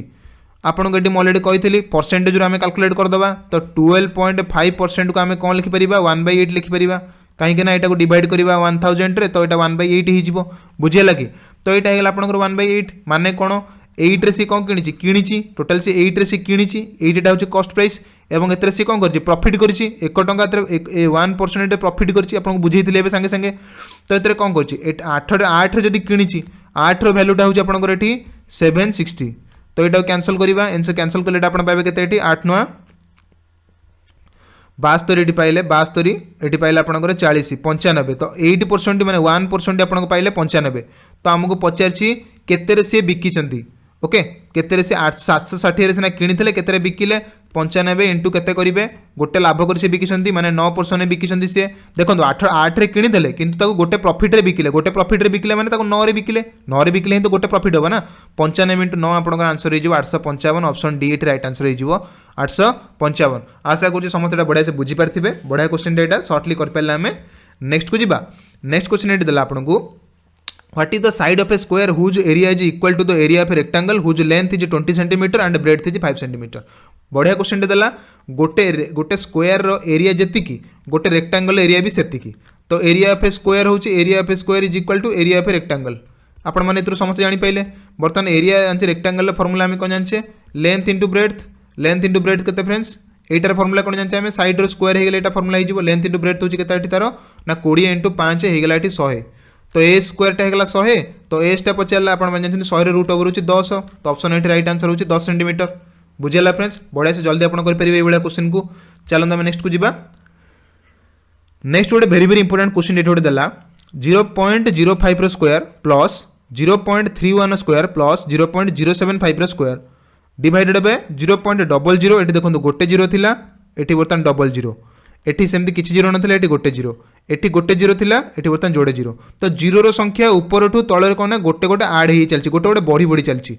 आपन को ऑलरेडी कही परसेंटेज आम कैलकुलेट करदे तो 12.5% को आम कौन लिखिपर 1/8 लिखिपर कहीं यहाँ को डिवाइड करवा 1000 रे तो यहाँ 1/8 हो बुझेगा कि तो यहाँ है आपंकर 1/8 माने कौन 8 रे सी कौन किणी टोटाल सी 8 रे सी किणी 8टा हूँ कॉस्ट प्राइस एवं एत सी कौन कर प्रॉफिट कर 1 टंका 1% प्रॉफिट कर बुझे सागे सागे तो ये कौन कर 8 जदि किणी 8 भैल्यूटा हूँ आपंकर ये 760 तो यहाँ कैंसल करवा एनसर कैंसल कले आप पाइबे के 8 9 72 ये पाइले 72 ये पाइले आपंकर 40 95 तो 8% माने 1% आपको पाइले 95 तो आमको पचारि केते सी बिकी ओके केते से 760 रे सिना किणी केते बिकिले 95 इंटू केते करेंगे गोटे लाभ कर बिकी माने 9% बिकी सी देखो 8 रे किणी किंतु गोटे प्रॉफिट रे बिकिले माने 9 रे बिकिले ही तो गोटे प्रॉफिट होगा ना 95 इंटू 9 आप आंसर हो 855 ऑप्शन डी ये राइट आंसर हो 855 आशा कर समस्त बढ़िया से बुझी पारे बढ़िया क्वेश्चन यहाँ सर्टली कर पारे आम नेक्स्ट को जीवा नेक्स्ट क्वेश्चन ये देला आपको What is the side of a square whose area is equal to the area of a rectangle whose length is 20 cm and breadth is 5 cm बढ़िया क्वेश्चन देला गोटे स्क्वायर रो एरिया जेतिकी गोटे rectangle area भी सेतिकी तो area of a square होची area of a square is equal to area of a rectangle आपण माने इतरो समस्त जानि पाइले बर्तमान एरिया जानचे रेक्टांगल फॉर्मूला हम कोन जानचे लेंथ इनटू ब्रेड्थ केते फ्रेंड्स एटार फॉर्मूला कोन जानचे हम साइड रो स्क्वायर हे गेले एटा फॉर्मूला हे जिवो लेंथ इनटू ब्रेड्थ होची केते तारो ना 20 इनटू 5 हे गेला 100 तो ए स्क्वायर टा है 100 तो एस टा पचारा आप 100 रूट ओवर होची 10 तो ऑप्शन ये राइट आंसर होची 10 सेंटीमीटर बुझेगा फ्रेंड्स बढ़िया से जल्दी आप करेंगे क्वेश्चन को चलते आम नेक्स्ट को जीवा नेक्स्ट गोटे भेरी भेरी इंपोर्टेंट क्वेश्चन ये गोटे देला 0.05 square plus 0.31 square plus 0.075 square divided by 0.00 ये देखो गोटे जीरो थिला एटी बर्तमान 00 एटी सेमती किसी जीरो नथिला एटी गोटे जीरो एटी गोटे जीरो थिला एटी बर्तमान जोड़े जीरो तो जीरो संख्या ऊपर ठू तल कौन ना गोटे गोटे आड हो चलती गोटे गोटे बढ़ी बढ़ी चलती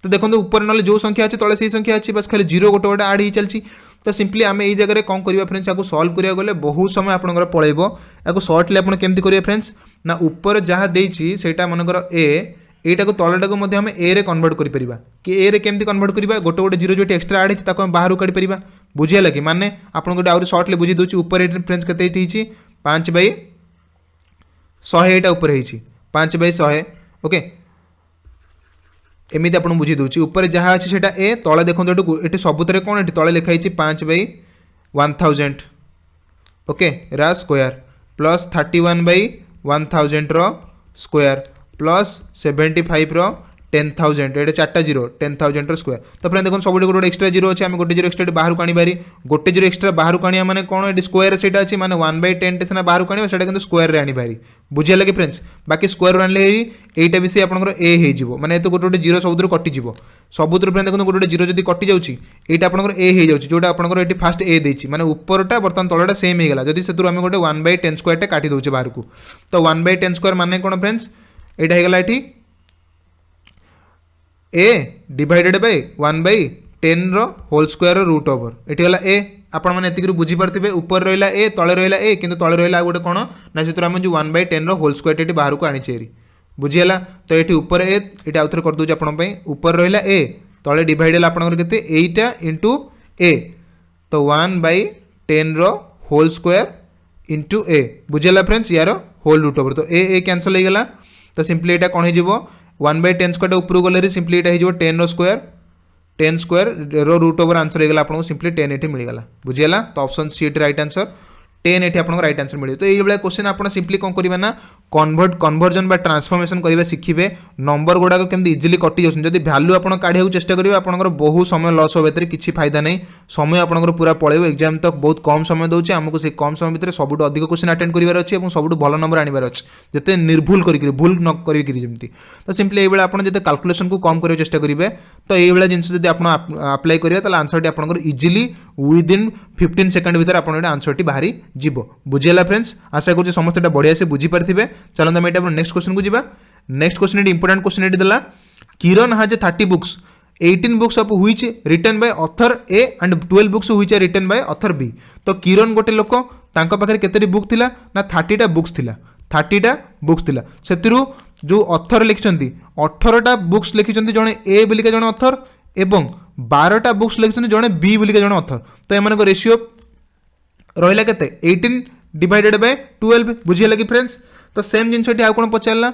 तो देखो ऊपर ना जो संख्या अच्छी तले से संख्या अच्छी बस खाली जीरो गोटे गोटे आड हो चलती तो सिंपली आम यही जगह कौन करवा फ्रेंड्स आपको सॉल्व करा गले बहुत समय आपंकर पलैब या सर्टली आप केमती करेंगे फ्रेंड्स ना ऊपर जहाँ देटा मनकर ए यटा को तलटा आम ए रे कन्वर्ट कर कि ए रे केमती कन्वर्ट करवा गोटे गोटे जीरो जो एक्सट्रा आड है बाहर काढ़ी पार बुझीगला कि माने आपको आउरी सर्टली बुझी दूसरी ऊपर फ्रेंड्स के 5/100 यहाँ ऊपर 5/100 ओके एमती आपको बुझी दूसरी ऊपर जहाँ अच्छी से ए तले देखो ये सबुत कौन ये तले लिखाई 5/1000 ओके रा स्क्वायर प्लस 31/1000 स्क्वायर प्लस 75 10,000 ये चार्टा जीरो 10,000 स्क्वायर तो फ्रेंड देखो सब गोटे एक्सट्रा जीरो अच्छे आम गोटे जीरो एक्सट्रा बाहर काणी बारी गोटे जीरो एक्सट्रा बाहर काणी माने कौन ये स्क्वायर से अच्छी माने 1/10 टे बाहर काणी से स्क्वायर रे आनी बारी बुझे लगे फ्रेंड्स बाकी स्क्वायर आनले एटा भी से आपंकर ए हो माने तो गोटे गोटे जीरो सबुद्र कटिज सबुद्र फ्रेंड देखो गोटे जीरो जब कटि जाऊँगी यहाँ आपंकर ए हो जाऊँगी जोटा आपंकर ये फास्ट ए देती माने ऊपरटा बर्तमान तलटा सेम होगा जदि से आम गोटे 1/10 स्क्वायर काटी दौचे बाहर को तो 1/10 स्क्वायर माने कौन फ्रेंड्स यहाँ होगा ये A divided by 1/10 whole square root over ये गला ए आपण मैंने एतिक बुझीपारे ऊपर रहा ए तले रहा ए कि तले रहा गोटे कौन ना से आम जो 1/10 होल स्क्वायर ये बाहर को आनी बुझीगला तो ये ऊपर ए ये आउ थे करदे आपंपाई ऊपर रहा ए तले डिवाइड है आपंकर के एटा इंटू ए तो 1/10 होल स्क्वायर इंटू ए बुझीगला फ्रेंड्स यार होल रूट ओवर तो ए कैनसल हो गला तो सिंपली यहाँ कौन हो 1/10 स्क्वायर ऊपर गले सिंपली यहाँ हो 10 square rho root over answer होगा आपको सिंपली 10 ये मिलगला बुझीगला तो ऑप्शन सी राइट आंसर 10 ये आपको राइट आंसर मिले तो ये क्वेश्चन आप सिंपली कौन करवा ना कन्वर्जन बा ट्रांसफॉर्मेशन करवा शिखिबे नंबर गुड़ाक केमती इजिली कटि जाऊँ जब भैल्यू आप काढ़ा चेष्टा करेंगे आपंकर बहुत समय लस हो किसी फायदा नहीं समय आपंकर पूरा पलैब एग्जाम तक बहुत कम समय दूसरे आमको से कम समय भितर सब अधिक क्वेश्चन अटेंड करार अच्छे और सब भल नंबर आनबार अच्छे जिते निर्भुल करके भूल न करमती तो सिंपली ये आप कैलकुलेशन को कम करने चेष्टा करेंगे तो ये जिन जब आप अप्लाई करेंगे आंसर टी आप इजिली विदिन 15 सेकंड भितर आप आंसर टी बाहरी जीव बुझीगला फ्रेंड्स आशा करूँ समस्त बढ़िया से बुझीपारे चलते आम यहाँ नेक्स्ट क्वेश्चन को जी नेक्स्ट क्वेश्चन इंपोर्टेंट क्वेश्चन ये देला Kiran has 30 books 18 books of which written by author A and 12 books which are written by author B तो किरण गोटे लोक तांको पाखरे केतेटी बुक थिला ना 30टा बुक्स थिला 30टा बुक्स थिला सेतिरु जो ऑथर लिखिसंती 18टा बुक्स लिखिसंती जणे ए बोलिका जणे ऑथर एवं 12टा बुक्स लिखिसंती जणे बी बोलिका जणे ऑथर तो एमानको रेशियो रहिला केते 18 डिवाइडेड बाय 12 बुझिया लगी फ्रेंड्स तो सेम जिनस आउ कौन पचारा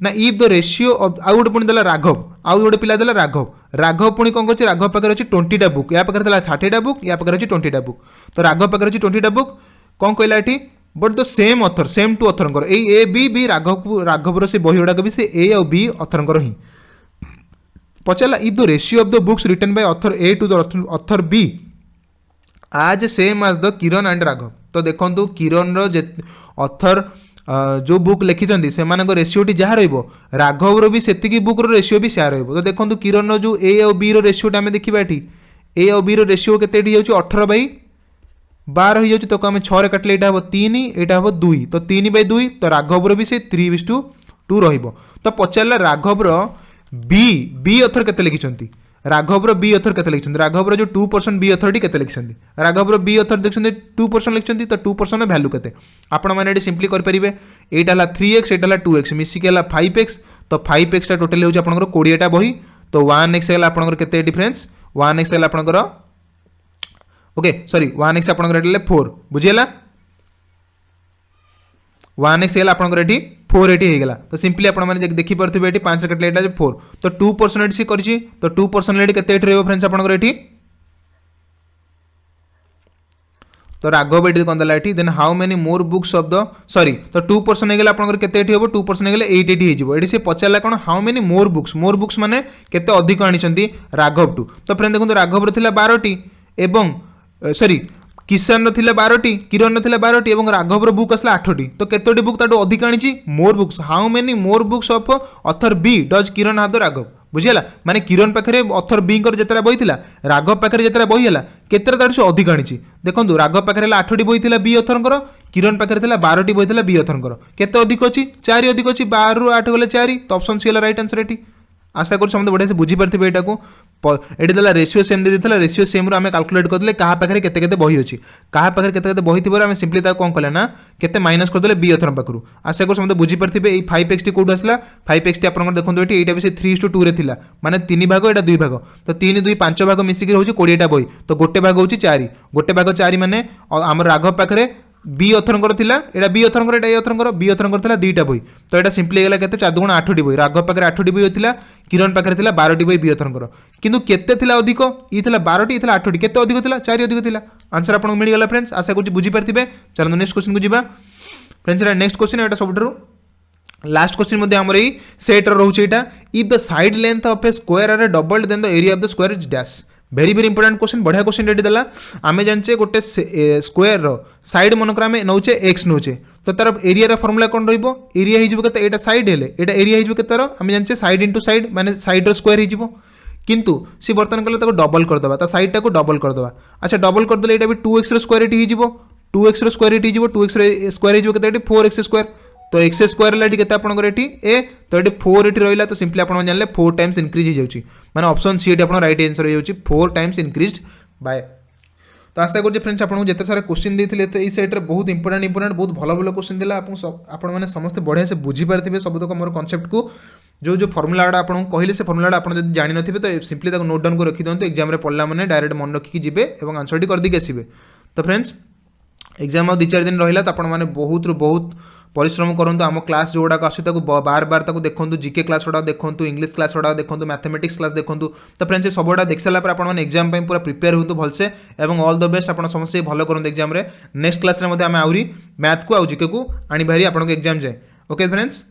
ना इफ द रेशियो आउ गोटे पुणी देला राघव आउ गोटे पिला देला राघव पुणी कौन कर राघव पाखे अच्छी 20टा बुक या पाखे 30टा बुक या पाखे अच्छी 20टा बुक तो राघव पाखे अच्छी 20टा बुक कौन कहला ये but the same author same to author A B राघवर से बही गुड़ाक भी से ए और बी ऑथर ही पचारा if the ratio of the books written by author A to the author B as same as the Kiran and Raghav तो देखो किरण ऑथर जो बुक लिखिं से रेशियोटी जहाँ राघवर भी से बुक रेशियो भी सेया तो देखो किरण जो ए और बी रेशियोटा आम देखा ये ए और बी रेशियो के 18/12 हो तो आम 6 काटिले यहाँ हम 3 यहाँ हम 2 तो 3/2 तो राघवर भी से 3:2 रही पचारा राघवर बी ऑथर के लिखिं राघवर बी ऑथर के लिखिं राघवर जो 2% बी ऑथर के लिखिं राघवर बी ऑथर देखते 2% लिखिं तो 2% भैल्यू के आपण मैंने सिंपली करेंगे यहाँ 3x यहाँ 2x मिसिक 5x तो 5x टा टोटाल होकर आपंकर 20टा बही तो 1x है आपंकर के डिफरेन्स 1x है आपंकर ओके सॉरी 1x आपंकर 4 बुझीगला 1x है आपंकर ये 4 एटी होगा तो सिंपली आपने देखिपे ये 5 काटिले यहाँ 4 तो 2% सी कर तो 2% के फ्रेंड्स आपंकर ये तो राघव ये कौन देला then how many more books of the sorry तो 2% होगा आपंकर के 2% होगा 880 हो से पचारा कौन हाउ मेनी मोर बुक्स माने केते अधिक आनी राघव टू तो फ्रेंड देखो राघवर थिला 12टी एवं सॉरी किसान थिला 12टी किरण थिला 12टी और राघवर बुक आसला 8टी तो केतोटी बुक ताटू अधिक आनी more books how many more books of author B does Kiran have the Raghav बुझीगला माने किरण पाखे ऑथर बी जितना बही थिला राघव पाखे जितना बही है केतरा तार से अधिक आनी देखो राघव पाखे 8टी बही थिला बी ऑथर किरण पाखे 12टी बही था बी अथरकर केते अधिक अच्छी 4 अधिक अच्छी 12 रु 8 गले 4 तो ऑप्शन सी रईट आंसर ये आशा करूँ समझे बढ़िया से बुझीपारे यहाँ ये देला रेशियो सेम देता रेशियो सेम रू आम काल्कुलेट करदे क्या पाखे केते बही अच्छी क्या पाखे केते बही थी आम सिंपली कौन कले ना केते माइनस करदे बी अथर पाखु आशा करूँ समझे बुझीपारे ये 5x टी कौटू आसला 5x टी आप देखो ये भी से 3:2 रे थिला माने 3 भाग यहाँ 2 भाग तो 3 2 5 भाग मिसिकी हूँ 20टा बही तो गोटे भाग हूँ 4 गोटे भाग 4 माने आम राघव पाखे बी अथरकर थिला एटा बी अथरकर एटा ए अथरकर बी अथरकर थिला 2टा बही तो एटा सिंपली गला केते 4 गुण 8टी बही राघव पाखे 8टी बही थिला किरण पाखे थिला 12टी बही बी अथरकर किंतु केते थिला अधिक ई थिला 12टी थिला 8टी केते अधिक थिला 4 अधिक थिला आंसर आपन मिल गला फ्रेंड्स आशा करू बुझी पारथिबे चलो नेक्स्ट क्वेश्चन को जिबा फ्रेंड्स एटा नेक्स्ट क्वेश्चन एटा सबठरो लास्ट क्वेश्चन मध्ये हमर ई सेट रहउछ एटा if the side length of a square are doubled then the area of the square is dash very very important question बढ़िया क्वेश्चन रेडी देला आम जाने गोटे स्क्वायर रो साइड मनकर आम नौचे एक्स नौचे तो तार एरिया फर्मुला कौन रहिबो एरिया हिजबो केते एटा साइड हेले एटा एरिया हिजबो केते तार आम जाने साइड इंटू साइड माने साइड रो स्क्वायर हिजबो किंतु सी बर्तन कले ताको डबल कर दबा ता साइड टाको डबल कर दबा अच्छा डबल कर देले एटा भी 2x रो स्क्वायर एटी हिजबो 2x रो स्क्वायर एटी हिजबो 2x रो स्क्वायर हिजबो केते एटी 4x स्क्वायर तो एक्स स्क्वायर लाटी केते आपनकर एटी ए तो एटी 4 एटी रहिला तो सिंपली आपन जानले 4 टाइम्स इंक्रीज हो जाउची माने ऑप्शन सी एटी आपन राइट आंसर हो जाउची 4 टाइम्स इंक्रीज्ड बाय तो आशा करूँ फ्रेंड्स आपको जिते सारा क्वेश्चन देते तो ये सेट्रे बहुत इंपोर्टेंट बहुत भल भल क्वेश्चन देला आपण मैंने समस्ते बढ़िया से बुझीपारे सबतक मोर कनसेप्ट को जो फर्मुला गुड़ा आपको कहले से फर्मुला आप जानी न तो सिंपली नोट डाउन को रखी दिखाँ एग्जाम में पढ़ला मैंने डायरेक्ट मन रखिकी जी और आंसर टी करदेकी आसबे तो फ्रेंड्स एग्जाम और 2-4 दिन रहा तो आपने बहुत रु बहुत परिश्रम करूँ आम क्लास जो गुड़ाक आस बार बार देखो जीके क्लास गुड़ा देखो इंग्लिश क्लास गुड़ा देखो मैथमेटिक्स क्लास देखो तो फ्रेंड्स सब गुड़ा देख सारा पर एग्जाम पूरा प्रिपेयर हूँ भलसे और ऑल द बेस्ट आप समस्त भल करूँ एग्जाम नेक्स्ट क्लास में आम आहरी मैथ को आ जीके को आनी बाहरी आपको एग्जाम जाए ओके फ्रेंड्स।